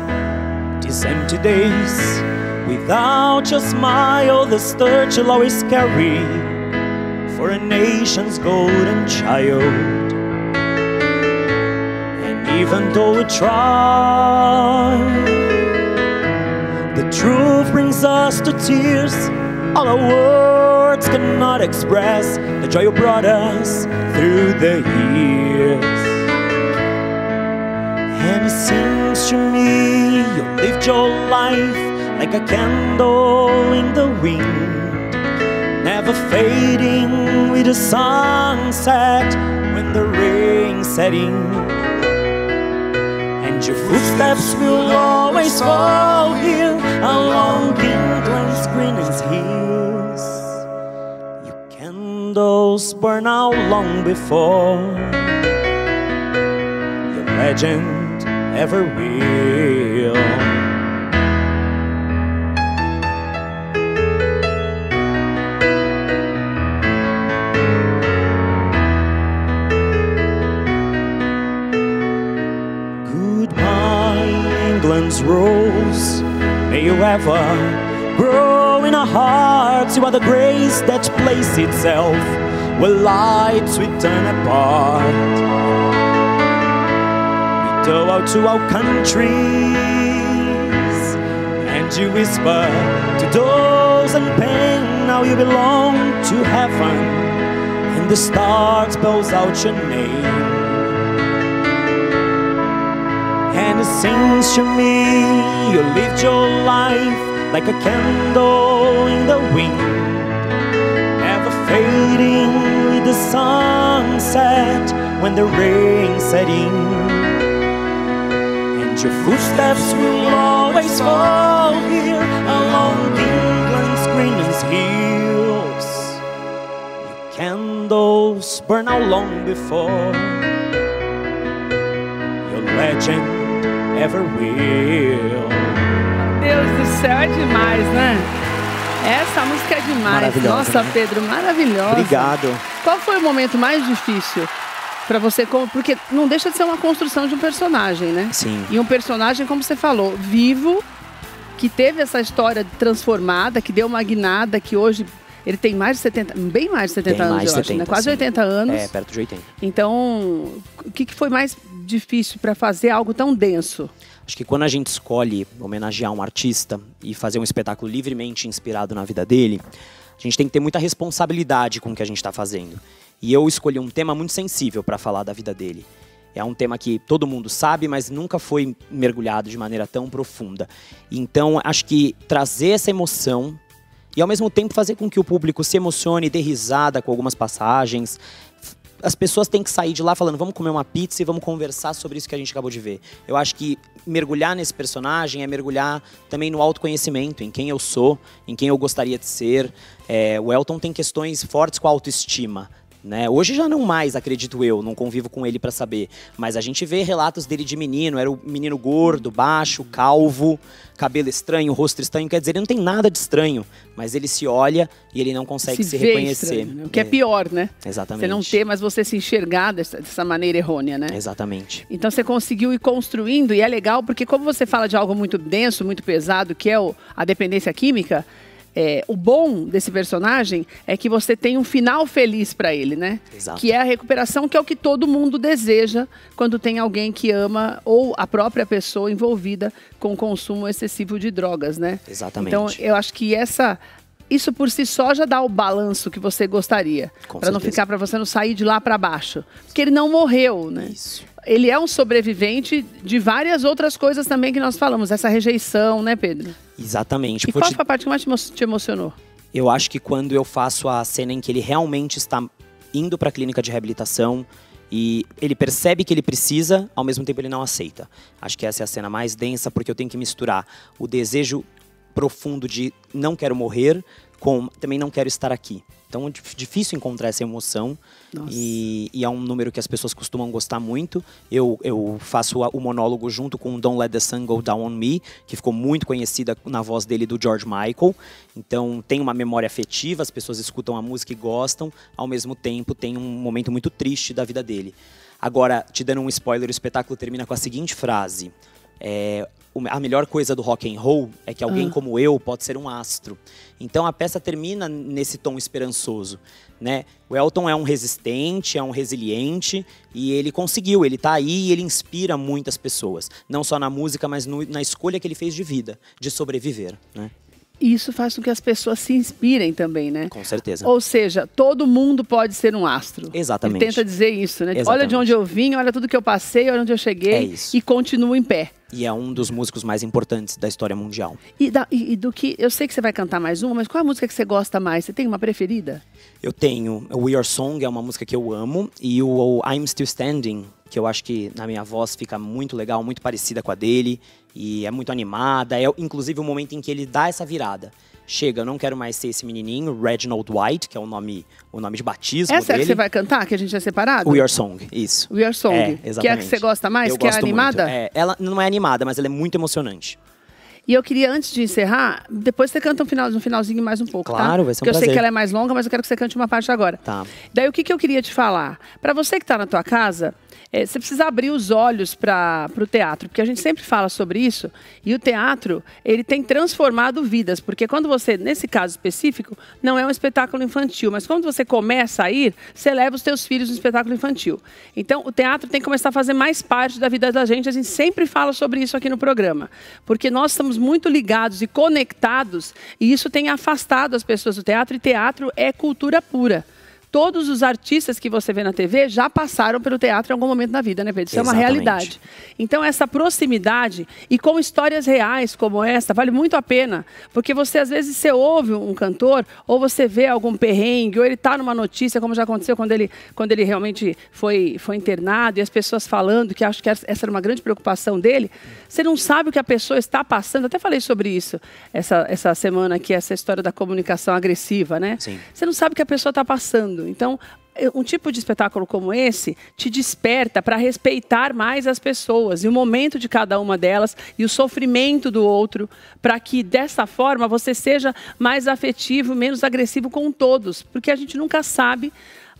these empty days, without your smile, the sturge you'll always carry for a nation's golden child. Even though we try, the truth brings us to tears. All our words cannot express the joy you brought us through the years. And it seems to me you lived your life like a candle in the wind, never fading with the sunset when the rain set in. Your footsteps will always fall here along England's greenest hills. Your candles burn out long before your legend ever will. England's rose, may you ever grow in our hearts. You are the grace that placed itself where lights we turn apart. We go out to our countries, and you whisper to those in pain, now you belong to heaven, and the star spells out your name. And it seems to me you lived your life like a candle in the wind, never fading with the sunset when the rain set in. And your footsteps will always fall here along England's greenest hills. Your candles burn out long before your legend ever will. Deus do céu, é demais, né? Essa música é demais. Maravilhosa, Nossa, né? Pedro, maravilhosa. Obrigado. Qual foi o momento mais difícil para você? Porque não deixa de ser uma construção de um personagem, né? Sim. E um personagem, como você falou, vivo, que teve essa história transformada, que deu uma guinada, que hoje ele tem mais de 70, bem mais de 70 anos, eu acho, né? Quase 80 anos. É, perto de 80. Então, o que foi mais difícil para fazer algo tão denso? Acho que quando a gente escolhe homenagear um artista e fazer um espetáculo livremente inspirado na vida dele, a gente tem que ter muita responsabilidade com o que a gente está fazendo. E eu escolhi um tema muito sensível para falar da vida dele. É um tema que todo mundo sabe, mas nunca foi mergulhado de maneira tão profunda. Então, acho que trazer essa emoção e, ao mesmo tempo, fazer com que o público se emocione, dê risada com algumas passagens. As pessoas têm que sair de lá falando, vamos comer uma pizza e vamos conversar sobre isso que a gente acabou de ver. Eu acho que mergulhar nesse personagem é mergulhar também no autoconhecimento, em quem eu sou, em quem eu gostaria de ser. O Elton tem questões fortes com a autoestima. Né? Hoje já não mais, acredito eu, não convivo com ele para saber, mas a gente vê relatos dele de menino, era o menino gordo, baixo, calvo, cabelo estranho, rosto estranho, quer dizer, ele não tem nada de estranho, mas ele se olha e ele não consegue se reconhecer. Estranho, né? O que é pior, né? Exatamente. Você não ter, mas você se enxergar dessa maneira errônea, né? Exatamente. Então você conseguiu ir construindo, e é legal porque como você fala de algo muito denso, muito pesado, que é a dependência química, o bom desse personagem é que você tem um final feliz para ele, né? Exato. Que é a recuperação, que é o que todo mundo deseja quando tem alguém que ama ou a própria pessoa envolvida com o consumo excessivo de drogas, né? Exatamente. Então, eu acho que isso por si só já dá o balanço que você gostaria. Para não ficar, para você não sair de lá para baixo. Porque ele não morreu, né? Isso. Ele é um sobrevivente de várias outras coisas também que nós falamos. Essa rejeição, né, Pedro? Exatamente. E qual foi a parte que mais te emocionou? Eu acho que quando eu faço a cena em que ele realmente está indo para a clínica de reabilitação e ele percebe que ele precisa, ao mesmo tempo ele não aceita. Acho que essa é a cena mais densa, porque eu tenho que misturar o desejo profundo de não quero morrer com também não quero estar aqui. Então é difícil encontrar essa emoção e é um número que as pessoas costumam gostar muito. Eu faço o monólogo junto com Don't Let the Sun Go Down on Me, que ficou muito conhecida na voz dele do George Michael. Então tem uma memória afetiva, as pessoas escutam a música e gostam, ao mesmo tempo tem um momento muito triste da vida dele. Agora, te dando um spoiler, o espetáculo termina com a seguinte frase. A melhor coisa do rock and roll é que alguém como eu pode ser um astro. Então a peça termina nesse tom esperançoso, né? O Elton é um resistente, é um resiliente e ele conseguiu, ele tá aí e ele inspira muitas pessoas. Não só na música, mas na escolha que ele fez de vida, de sobreviver, né? E isso faz com que as pessoas se inspirem também, né? Com certeza. Ou seja, todo mundo pode ser um astro. Exatamente. Ele tenta dizer isso, né? Exatamente. Olha de onde eu vim, olha tudo que eu passei, olha onde eu cheguei e continuo em pé. E é um dos músicos mais importantes da história mundial. E do que... Eu sei que você vai cantar mais uma, mas qual é a música que você gosta mais? Você tem uma preferida? Eu tenho. O We Are Song é uma música que eu amo. E o I'm Still Standing, que eu acho que na minha voz fica muito legal, muito parecida com a dele. E é muito animada. É inclusive o momento em que ele dá essa virada. Chega, eu não quero mais ser esse menininho, Reginald White, que é o nome de batismo Essa dele. É que você vai cantar, que a gente é separado? We Are Song, isso. We Are Song, exatamente. Que é a que você gosta mais, eu que gosto é animada? Muito. Ela não é animada, mas ela é muito emocionante. E eu queria, antes de encerrar, depois você canta no finalzinho mais um pouco, claro, tá? Vai ser um Porque eu prazer. sei que ela é mais longa, mas eu quero que você cante uma parte agora. Tá. Daí o que eu queria te falar? Para você que está na tua casa, você precisa abrir os olhos para o teatro, porque a gente sempre fala sobre isso, e o teatro, ele tem transformado vidas, porque quando você, nesse caso específico, não é um espetáculo infantil, mas quando você começa a ir, você leva os teus filhos no espetáculo infantil. Então, o teatro tem que começar a fazer mais parte da vida da gente sempre fala sobre isso aqui no programa, porque nós estamos muito ligados e conectados, e isso tem afastado as pessoas do teatro, e teatro é cultura pura. Todos os artistas que você vê na TV já passaram pelo teatro em algum momento da vida, né, Pedro? Isso Exatamente. É uma realidade. Então, essa proximidade e com histórias reais como essa, vale muito a pena. Porque você, às vezes, você ouve um cantor, ou você vê algum perrengue, ou ele está numa notícia, como já aconteceu quando ele realmente foi internado, e as pessoas falando, que acho que essa era uma grande preocupação dele. Você não sabe o que a pessoa está passando. Até falei sobre isso essa semana aqui, essa história da comunicação agressiva, né? Sim. Você não sabe o que a pessoa está passando. Então, um tipo de espetáculo como esse te desperta para respeitar mais as pessoas e o momento de cada uma delas e o sofrimento do outro, para que dessa forma você seja mais afetivo, menos agressivo com todos, porque a gente nunca sabe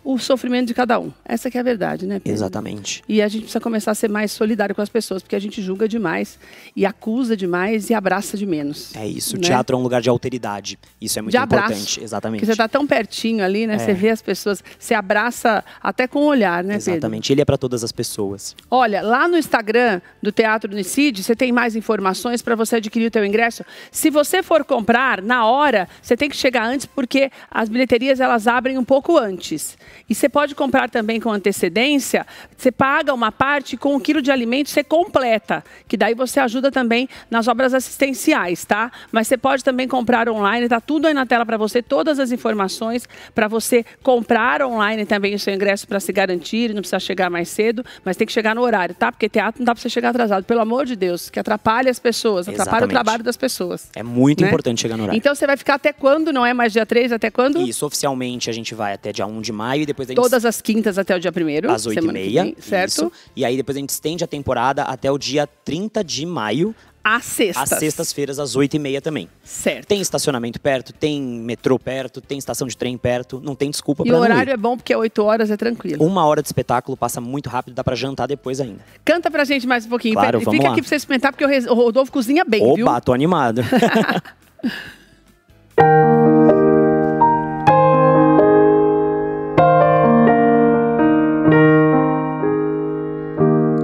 o sofrimento de cada um. Essa que é a verdade, né, Pedro? Exatamente. E a gente precisa começar a ser mais solidário com as pessoas, porque a gente julga demais e acusa demais e abraça de menos. É isso, o né? teatro é um lugar de alteridade. Isso é muito importante. Exatamente. Porque você está tão pertinho ali, né? Você vê as pessoas, você abraça até com o olhar, né, Pedro? Exatamente, ele é para todas as pessoas. Olha, lá no Instagram do Teatro Unicid, você tem mais informações para você adquirir o teu ingresso. Se você for comprar na hora, você tem que chegar antes, porque as bilheterias elas abrem um pouco antes. E você pode comprar também com antecedência, você paga uma parte com 1 quilo de alimento, você completa, que daí você ajuda também nas obras assistenciais, tá? Mas você pode também comprar online, tá tudo aí na tela para você, todas as informações para você comprar online também o seu ingresso para se garantir, não precisa chegar mais cedo, mas tem que chegar no horário, tá? Porque teatro não dá para você chegar atrasado, pelo amor de Deus, que atrapalha as pessoas, atrapalha o trabalho das pessoas. É muito importante chegar no horário. Então você vai ficar até quando? Não é mais dia 3, até quando? Isso, oficialmente a gente vai até dia 1 de maio e depois a gente... Todas as quintas até o dia 1º. Às 8h30, certo? Isso. E aí depois a gente estende a temporada até o dia 30 de maio. Às sextas. Às sextas-feiras, às 8h30 também. Certo. Tem estacionamento perto, tem metrô perto, tem estação de trem perto, não tem desculpa pra não ir. E o horário é bom porque 8 horas é tranquilo. 1 hora de espetáculo passa muito rápido, dá pra jantar depois ainda. Canta pra gente mais um pouquinho. Claro, Pedro, vamos fica lá. aqui pra você experimentar, porque o Rodolfo cozinha bem, Opa, viu? Opa, tô animado.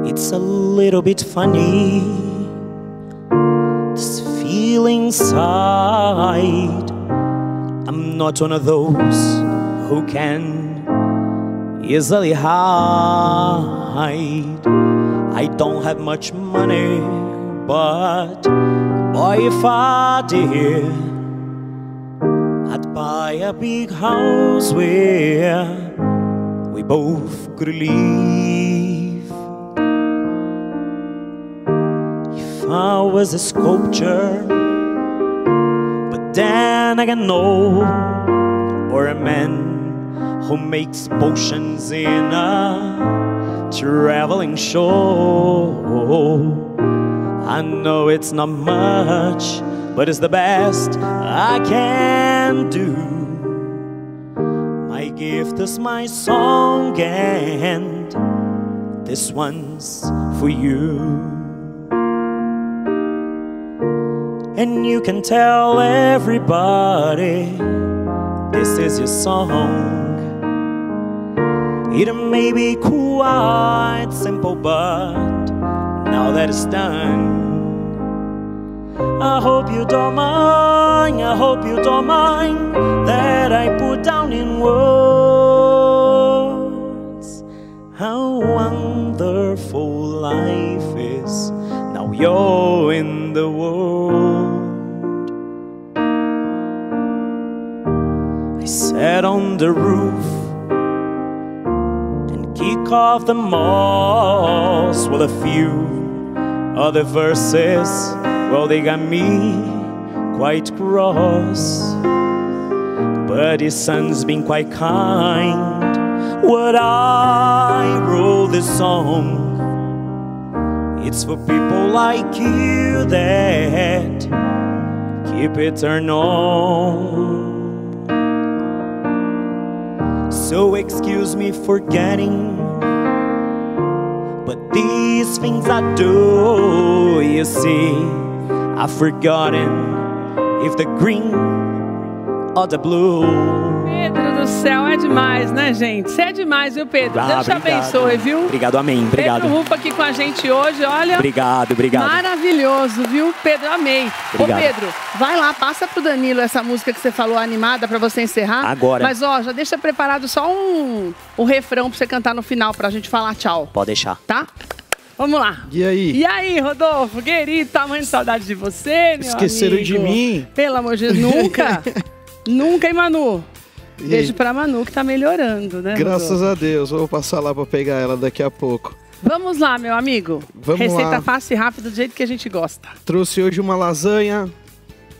It's a little bit funny, this feeling inside. I'm not one of those who can easily hide. I don't have much money, but boy, if I did, I'd buy a big house where we both could live. I was a sculpture, but then I got no, or a man who makes potions in a traveling show. I know it's not much, but it's the best I can do. My gift is my song, and this one's for you. And you can tell everybody this is your song. It may be quite simple, but now that it's done, I hope you don't mind, I hope you don't mind that I put down in words how wonderful life is. Now you're in the world. I sat on the roof and kick off the moss. Well, a few other verses, well, they got me quite cross. But his son's been quite kind. When I wrote this song, it's for people like you that keep it turned on. So excuse me for getting, but these things I do, you see, I've forgotten if the green or the blue. Pedro do céu, é demais, né, gente? Você é demais, viu, Pedro? Deus te abençoe, viu? Obrigado, amém. Obrigado. Pedro Rufo aqui com a gente hoje, olha. Obrigado, obrigado. Maravilhoso, viu, Pedro? Amei. Obrigado. Ô, Pedro, vai lá, passa pro Danilo essa música que você falou, animada, pra você encerrar. Agora. Mas, ó, já deixa preparado só um refrão pra você cantar no final, pra gente falar tchau. Pode deixar. Tá? Vamos lá. E aí? E aí, Rodolfo, querido, tamanho de saudade de você, meu Esqueceram amigo. de mim? Pelo amor de Deus, nunca. Nunca, hein, Manu? Beijo pra Manu, que tá melhorando, né? Graças Rodolfo? a Deus, vou passar lá pra pegar ela daqui a pouco. Vamos lá, meu amigo. Vamos Receita lá. fácil e rápida, do jeito que a gente gosta. Trouxe hoje uma lasanha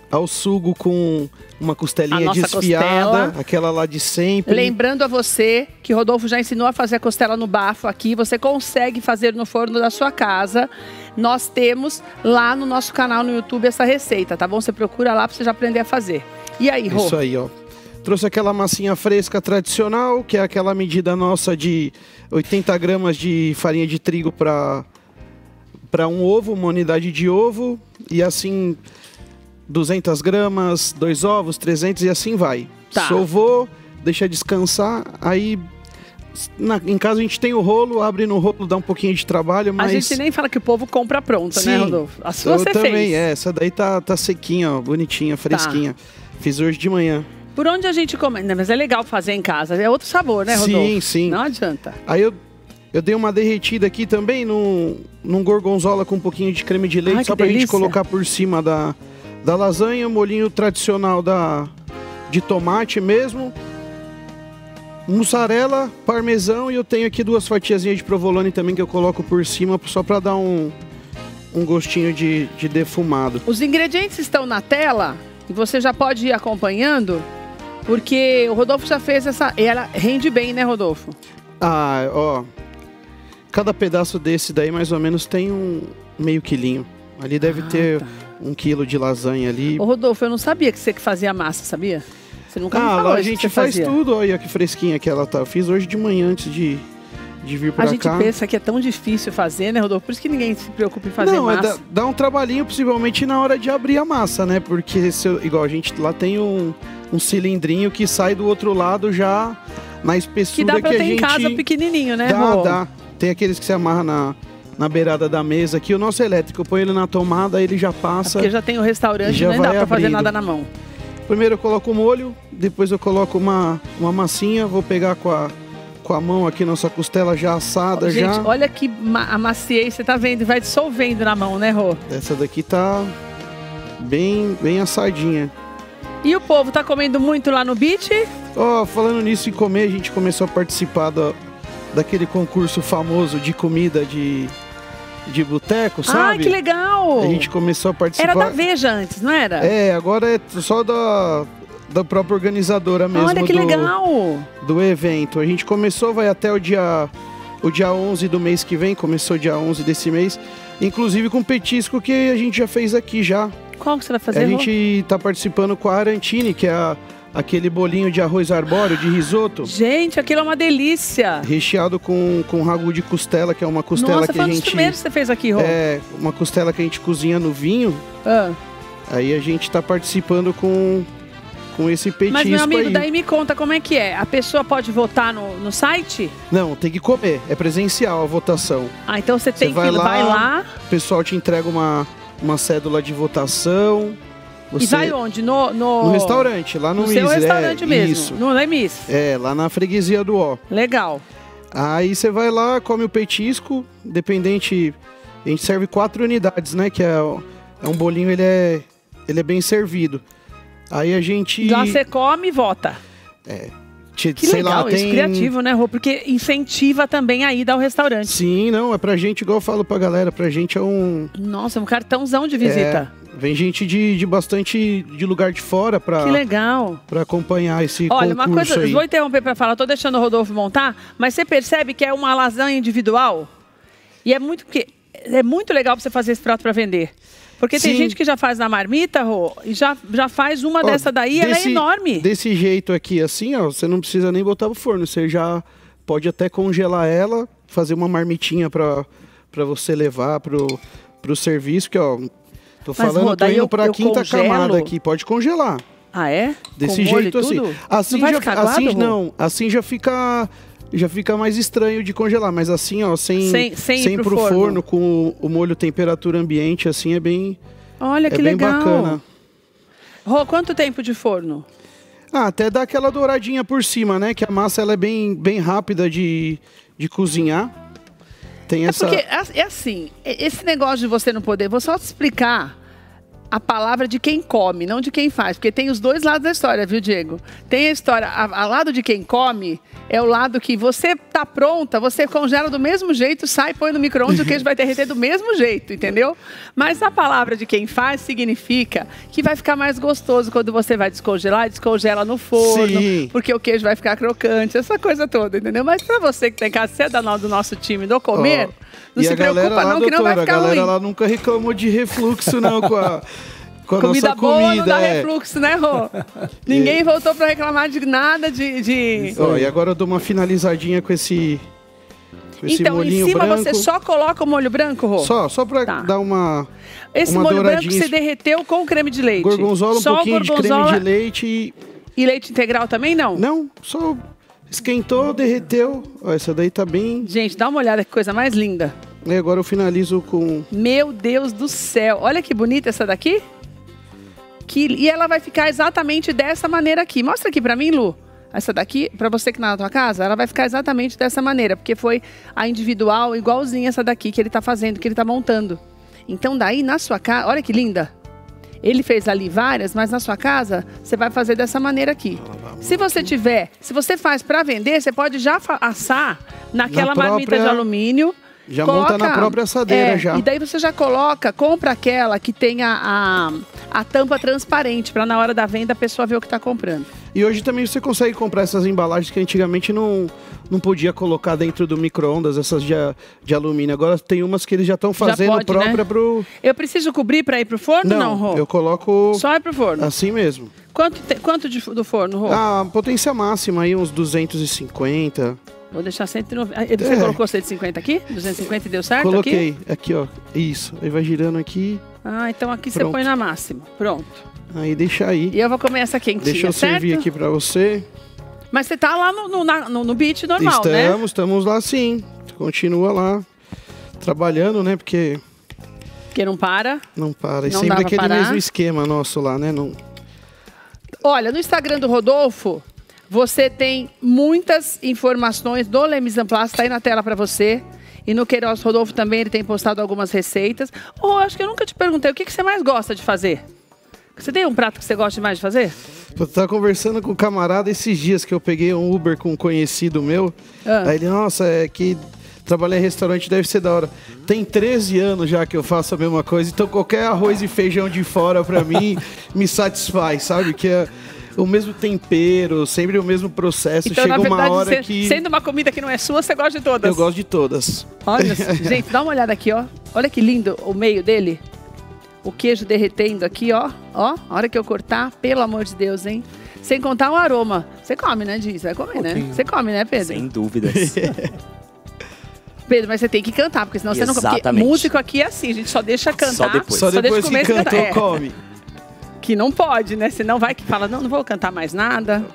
ao sugo com uma A costelinha nossa desfiada, costela. aquela lá de sempre. Lembrando a você que Rodolfo já ensinou a fazer a costela no bafo aqui. Você consegue fazer no forno da sua casa. Nós temos lá no nosso canal no YouTube essa receita, tá bom? Você procura lá pra você já aprender a fazer. E aí, Rô? Isso aí, ó. trouxe aquela massinha fresca tradicional, que é aquela medida nossa de 80 gramas de farinha de trigo para um ovo, uma unidade de ovo. E assim, 200 gramas, 2 ovos, 300 e assim vai. Tá. Sovou, deixa descansar, aí... em casa a gente tem o rolo, abre no rolo, dá um pouquinho de trabalho, mas... A gente nem fala que o povo compra pronta, né, Rodolfo? A sua você também, fez. essa daí tá sequinha, ó, bonitinha, fresquinha. Tá. Fiz hoje de manhã. Por onde a gente come? Não, mas é legal fazer em casa, é outro sabor, né, Rodolfo? Sim, sim. Não adianta. Aí eu dei uma derretida aqui também num gorgonzola com um pouquinho de creme de leite, só pra gente colocar por cima da lasanha, molhinho tradicional de tomate mesmo. Mussarela, parmesão e eu tenho aqui 2 fatiazinhas de provolone também que eu coloco por cima só para dar um gostinho de defumado. Os ingredientes estão na tela e você já pode ir acompanhando, porque o Rodolfo já fez essa... E ela rende bem, né, Rodolfo? Ah, ó, cada pedaço desse daí mais ou menos tem um meio quilinho. Ali deve ter 1 quilo de lasanha ali. Ô, Rodolfo, eu não sabia que você que fazia massa, sabia? Você nunca me falou. Lá a gente faz tudo, olha que fresquinha que ela tá. Eu fiz hoje de manhã antes de vir pra cá. A gente pensa que é tão difícil fazer, né, Rodolfo? Por isso que ninguém se preocupa em fazer massa. Não, dá um trabalhinho, possivelmente, na hora de abrir a massa, né? Porque, igual a gente lá tem um cilindrinho que sai do outro lado já na espessura que a gente... Que dá pra ter em casa pequenininho, né, Dá. Tem aqueles que se amarram na beirada da mesa aqui. O nosso elétrico, eu ponho ele na tomada, ele já passa. Porque já tem o restaurante, nem dá pra fazer nada na mão. Primeiro eu coloco o molho, depois eu coloco uma massinha, vou pegar com a mão aqui nossa costela já assada. Gente, olha que a maciez, você tá vendo, vai dissolvendo na mão, né, Rô? Essa daqui tá bem assadinha. E o povo tá comendo muito lá no beach? Falando nisso em comer, a gente começou a participar daquele concurso famoso de comida de boteco, sabe? Ah, que legal! A gente começou a participar... Era da Veja antes, não era? Agora é só da própria organizadora mesmo. Olha que legal! Do evento. A gente começou, vai até o dia 11 do mês que vem, começou dia 11 desse mês, inclusive com um petisco que a gente já fez aqui já. Qual que você vai fazer, A gente tá participando com a Arantini, que é aquele bolinho de arroz arbóreo, de risoto. Gente, aquilo é uma delícia. Recheado com ragu de costela, que é uma costela que a gente... Nossa, primeiro você fez aqui, Rô. É, uma costela que a gente cozinha no vinho. Aí a gente tá participando com esse petisco. Mas, meu amigo, daí me conta como é que é. A pessoa pode votar no site? Não, tem que comer. É presencial a votação. Ah, então você tem que ir lá. O pessoal te entrega uma cédula de votação. E vai onde? No restaurante, lá no seu restaurante mesmo, isso. no Lemis. Lá na freguesia do Ó. Legal. Aí você vai lá, come o petisco, dependente... A gente serve 4 unidades, né? Que é um bolinho, ele é bem servido. Aí a gente... Lá você come e vota. Que sei legal, lá, isso criativo, né, Rô? Porque incentiva também a ida ao restaurante. Sim, não, é pra gente, igual eu falo pra galera, pra gente é um... Nossa, um cartãozão de visita. Vem gente de bastante de lugar de fora pra... Que legal. Pra acompanhar esse concurso. Olha, uma coisa, vou interromper pra falar, tô deixando o Rodolfo montar, mas você percebe que é uma lasanha individual? E é muito legal pra você fazer esse prato pra vender. Porque tem gente que já faz na marmita, Rô, e já faz uma dessa daí, ela é enorme. Desse jeito aqui, assim, você não precisa nem botar no forno. Você já pode até congelar ela, fazer uma marmitinha pra você levar pro serviço, que, tô falando, Rô, tô indo pra quinta camada aqui. Pode congelar. Ah, é? Desse jeito, assim. Assim não vai ficar aguado, não, assim já fica mais estranho de congelar, mas assim, sem pro forno, com o molho temperatura ambiente, assim, é bem... Olha que bem legal. Bacana. Rô, quanto tempo de forno? Até dar aquela douradinha por cima, né? Que a massa ela é bem rápida de cozinhar. Tem essa... Porque é assim, esse negócio de você não poder... Vou só te explicar a palavra de quem come, não de quem faz. Porque tem os dois lados da história, viu, Diego? Tem a história, ao lado de quem come, é o lado que você tá pronta, você congela do mesmo jeito, sai, põe no micro-ondas, o queijo vai derreter do mesmo jeito, entendeu? Mas a palavra de quem faz significa que vai ficar mais gostoso quando você vai descongelar e descongela no forno, sim, porque o queijo vai ficar crocante, essa coisa toda, entendeu? Mas pra você que tá em casa, você é do nosso time do comer... Não se preocupa não, que não vai ficar ruim. A galera lá nunca reclamou de refluxo, não, com a comida nossa boa comida. Não dá refluxo, né, Rô? Ninguém voltou para reclamar de nada de... Ó, e agora eu dou uma finalizadinha com esse então, molhinho em cima branco. você só coloca o molho branco, Rô? Só para dar uma Esse uma molho branco douradinha. você derreteu com creme de leite? Gorgonzola, um só pouquinho de creme de leite. E leite integral também, não? Não, só esquentou, derreteu. Ó, essa daí tá bem... Gente, dá uma olhada que coisa mais linda. E agora eu finalizo com... Meu Deus do céu. Olha que bonita essa daqui. E ela vai ficar exatamente dessa maneira aqui. Mostra aqui pra mim, Lu. Essa daqui, pra você que tá na tua casa, ela vai ficar exatamente dessa maneira. Porque foi a individual, igualzinha essa daqui que ele tá fazendo, que ele tá montando. Então daí, na sua casa... Olha que linda. Ele fez ali várias, mas na sua casa, você vai fazer dessa maneira aqui. Se você faz pra vender, você pode já assar naquela marmita de alumínio. Já monta na própria assadeira já. E daí você já compra aquela que tem a tampa transparente, para na hora da venda a pessoa ver o que está comprando. E hoje também você consegue comprar essas embalagens que antigamente não podia colocar dentro do micro-ondas, essas de alumínio. Agora tem umas que eles já estão fazendo pode, própria, né? Pro... Eu preciso cobrir para ir pro forno, não, Rô? Eu coloco... Só ir pro forno? Assim mesmo. Quanto do forno, Rô? A potência máxima aí, uns 250... Vou deixar 190. Você colocou 150 aqui? 250 e deu certo? Coloquei. Aqui, ó. Isso. Aí vai girando aqui. Ah, então aqui Pronto. Você põe na máxima. Pronto. Aí deixa aí. E eu vou comer essa quentinha, deixa eu servir aqui pra você. Mas você tá lá no beat normal, né? Estamos lá sim. Continua lá. Trabalhando, né? Porque não para. Não para. E sempre aquele mesmo esquema nosso lá, né? Não... Olha, no Instagram do Rodolfo... Você tem muitas informações do Le Mise en Place, tá aí na tela para você. E no Queiroz Rodolfo também, ele tem postado algumas receitas. Acho que eu nunca te perguntei, o que você mais gosta de fazer? Você tem um prato que você gosta mais de fazer? Eu tava conversando com um camarada esses dias que eu peguei um Uber com um conhecido meu. Aí ele, nossa, que trabalhar em restaurante deve ser da hora. Tem 13 anos já que eu faço a mesma coisa, então qualquer arroz e feijão de fora para mim me satisfaz, sabe? Que é... o mesmo tempero, sempre o mesmo processo. Então, chega na verdade, uma hora que... sendo uma comida que não é sua, você gosta de todas? Eu gosto de todas. Olha, gente, dá uma olhada aqui, ó. Olha que lindo o meio dele. O queijo derretendo aqui, ó. Ó, a hora que eu cortar, pelo amor de Deus, hein? Sem contar o aroma. Você come, né, Diz? Vai comer, né? Você come, né, Pedro? Sem dúvidas. Pedro, mas você tem que cantar, porque senão Exatamente. você não... Porque músico aqui é assim, a gente só deixa cantar. Só depois que cantou, come. Que não pode, né? Senão vai que fala, não vou cantar mais nada.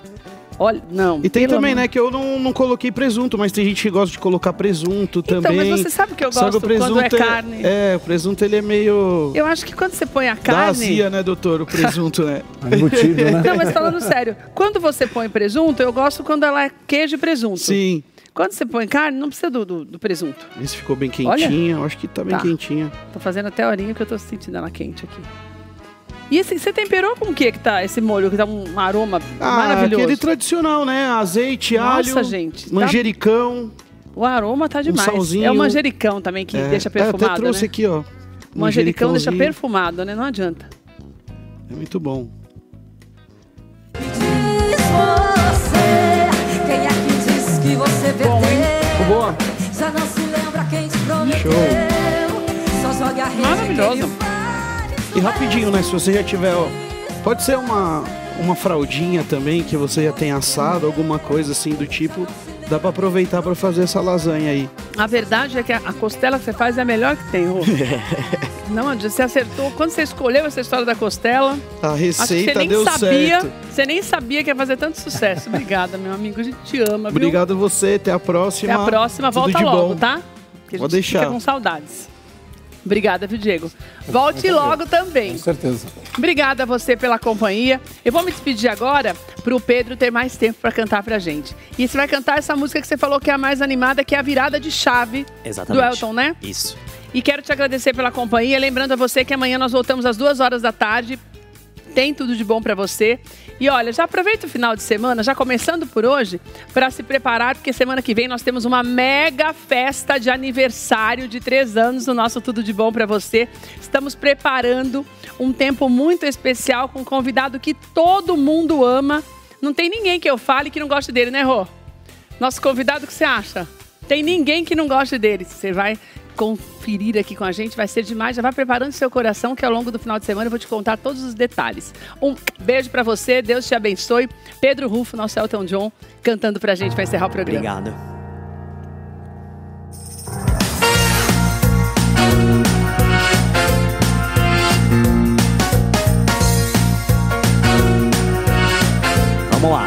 Olha, não. E tem também, né, que eu não coloquei presunto, mas tem gente que gosta de colocar presunto também. Então, mas você sabe que eu gosto quando é carne. O presunto ele é meio... Eu acho que quando você põe a carne... Dá azia, né, doutor, o presunto, né? Embutido, né? Não, mas falando sério, quando você põe presunto, eu gosto quando ela é queijo e presunto. Sim. Quando você põe carne, não precisa do presunto. Esse ficou bem quentinha, eu acho que tá bem quentinha. Tô fazendo até a horinha que eu tô sentindo ela quente aqui. E assim, você temperou com o que tá esse molho, que dá um aroma maravilhoso? Aquele tradicional, né? Azeite, alho, gente, manjericão. O aroma tá demais. Salzinho. É o manjericão também que deixa perfumado, até trouxe né? aqui, ó. O manjericão deixa perfumado, né? Não adianta. É muito bom. Diz você, quem é que diz que você perdeu? Boa. Já não se lembra quem te prometeu. Show. Só joga a rede. Maravilhoso. E rapidinho, né? Se você já tiver, ó, pode ser uma fraldinha também que você já tem assado, alguma coisa assim do tipo. Dá pra aproveitar pra fazer essa lasanha aí. A verdade é que a costela que você faz é a melhor que tem, Rô. Não adianta, você acertou. Quando você escolheu essa história da costela... A receita deu certo. Você nem sabia que ia fazer tanto sucesso. Obrigada, meu amigo. A gente te ama, viu? Obrigado você. Até a próxima. Até a próxima. Tudo Volta de logo, bom. tá? Porque Pode a gente deixar. fica com saudades. Obrigada, viu, Diego? Volte logo também. Com certeza. Obrigada a você pela companhia. Eu vou me despedir agora para o Pedro ter mais tempo para cantar pra gente. E você vai cantar essa música que você falou que é a mais animada, que é a virada de chave. Exatamente. Do Elton, né? Isso. E quero te agradecer pela companhia. Lembrando a você que amanhã nós voltamos às 2h Tem tudo de bom para você. E olha, já aproveita o final de semana, já começando por hoje, para se preparar, porque semana que vem nós temos uma mega festa de aniversário de 3 anos do nosso Tudo de Bom para você. Estamos preparando um tempo muito especial com um convidado que todo mundo ama. Não tem ninguém que eu fale que não goste dele, né, Rô? Nosso convidado, o que você acha? Tem ninguém que não goste dele. Você vai conferir aqui com a gente, vai ser demais. Já vai preparando seu coração, que ao longo do final de semana eu vou te contar todos os detalhes. Um beijo pra você, Deus te abençoe. Pedro Rufo, nosso Elton John, cantando pra gente pra encerrar o programa. Obrigado. Vamos lá.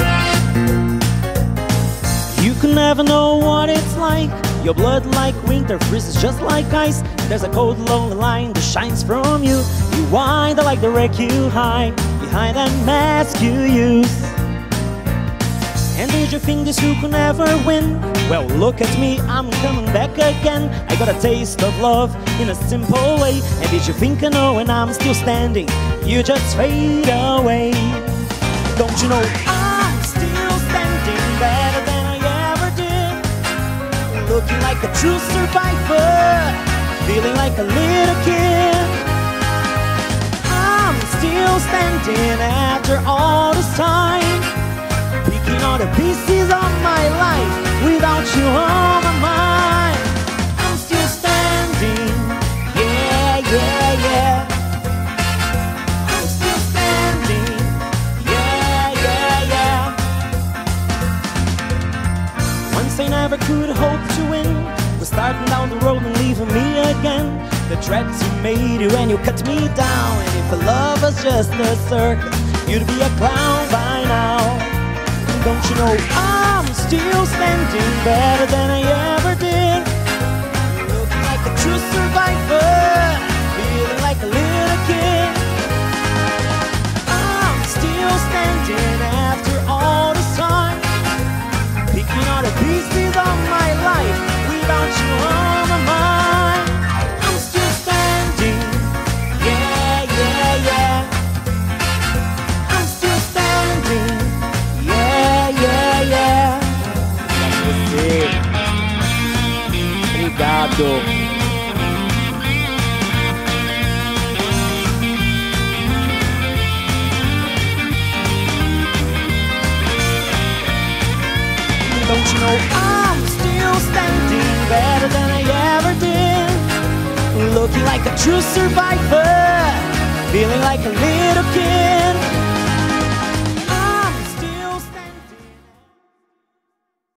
You can never know what it's like. Your blood like winter freezes just like ice. There's a cold lonely line that shines from you. You wind like the wreck you hide behind that mask you use. And did you think this you could never win? Well, look at me, I'm coming back again. I got a taste of love in a simple way. And did you think I know when I'm still standing? You just fade away. Don't you know I'm still standing better than I ever did? Looking like a true survivor, feeling like a little kid. I'm still standing after all this time, picking all the pieces of my life without you on my mind. I'm still standing, yeah, yeah, yeah. I'm still standing, yeah, yeah, yeah. Once I never could hope to win, we're starting down the road and leaving me again. The threats you made when you cut me down. And if the love was just a circus, you'd be a clown by now. Don't you know I'm still standing better than I ever did? Looking like a true survivor, feeling like a little kid. I'm still standing after all this time, picking all the pieces of my life without you on my mind. I'm still standing, yeah, yeah, yeah. I'm still standing, yeah, yeah, yeah. Você. Obrigado. Don't you know I'm still standing better than I ever did? Looking like a true survivor, feeling like a little kid.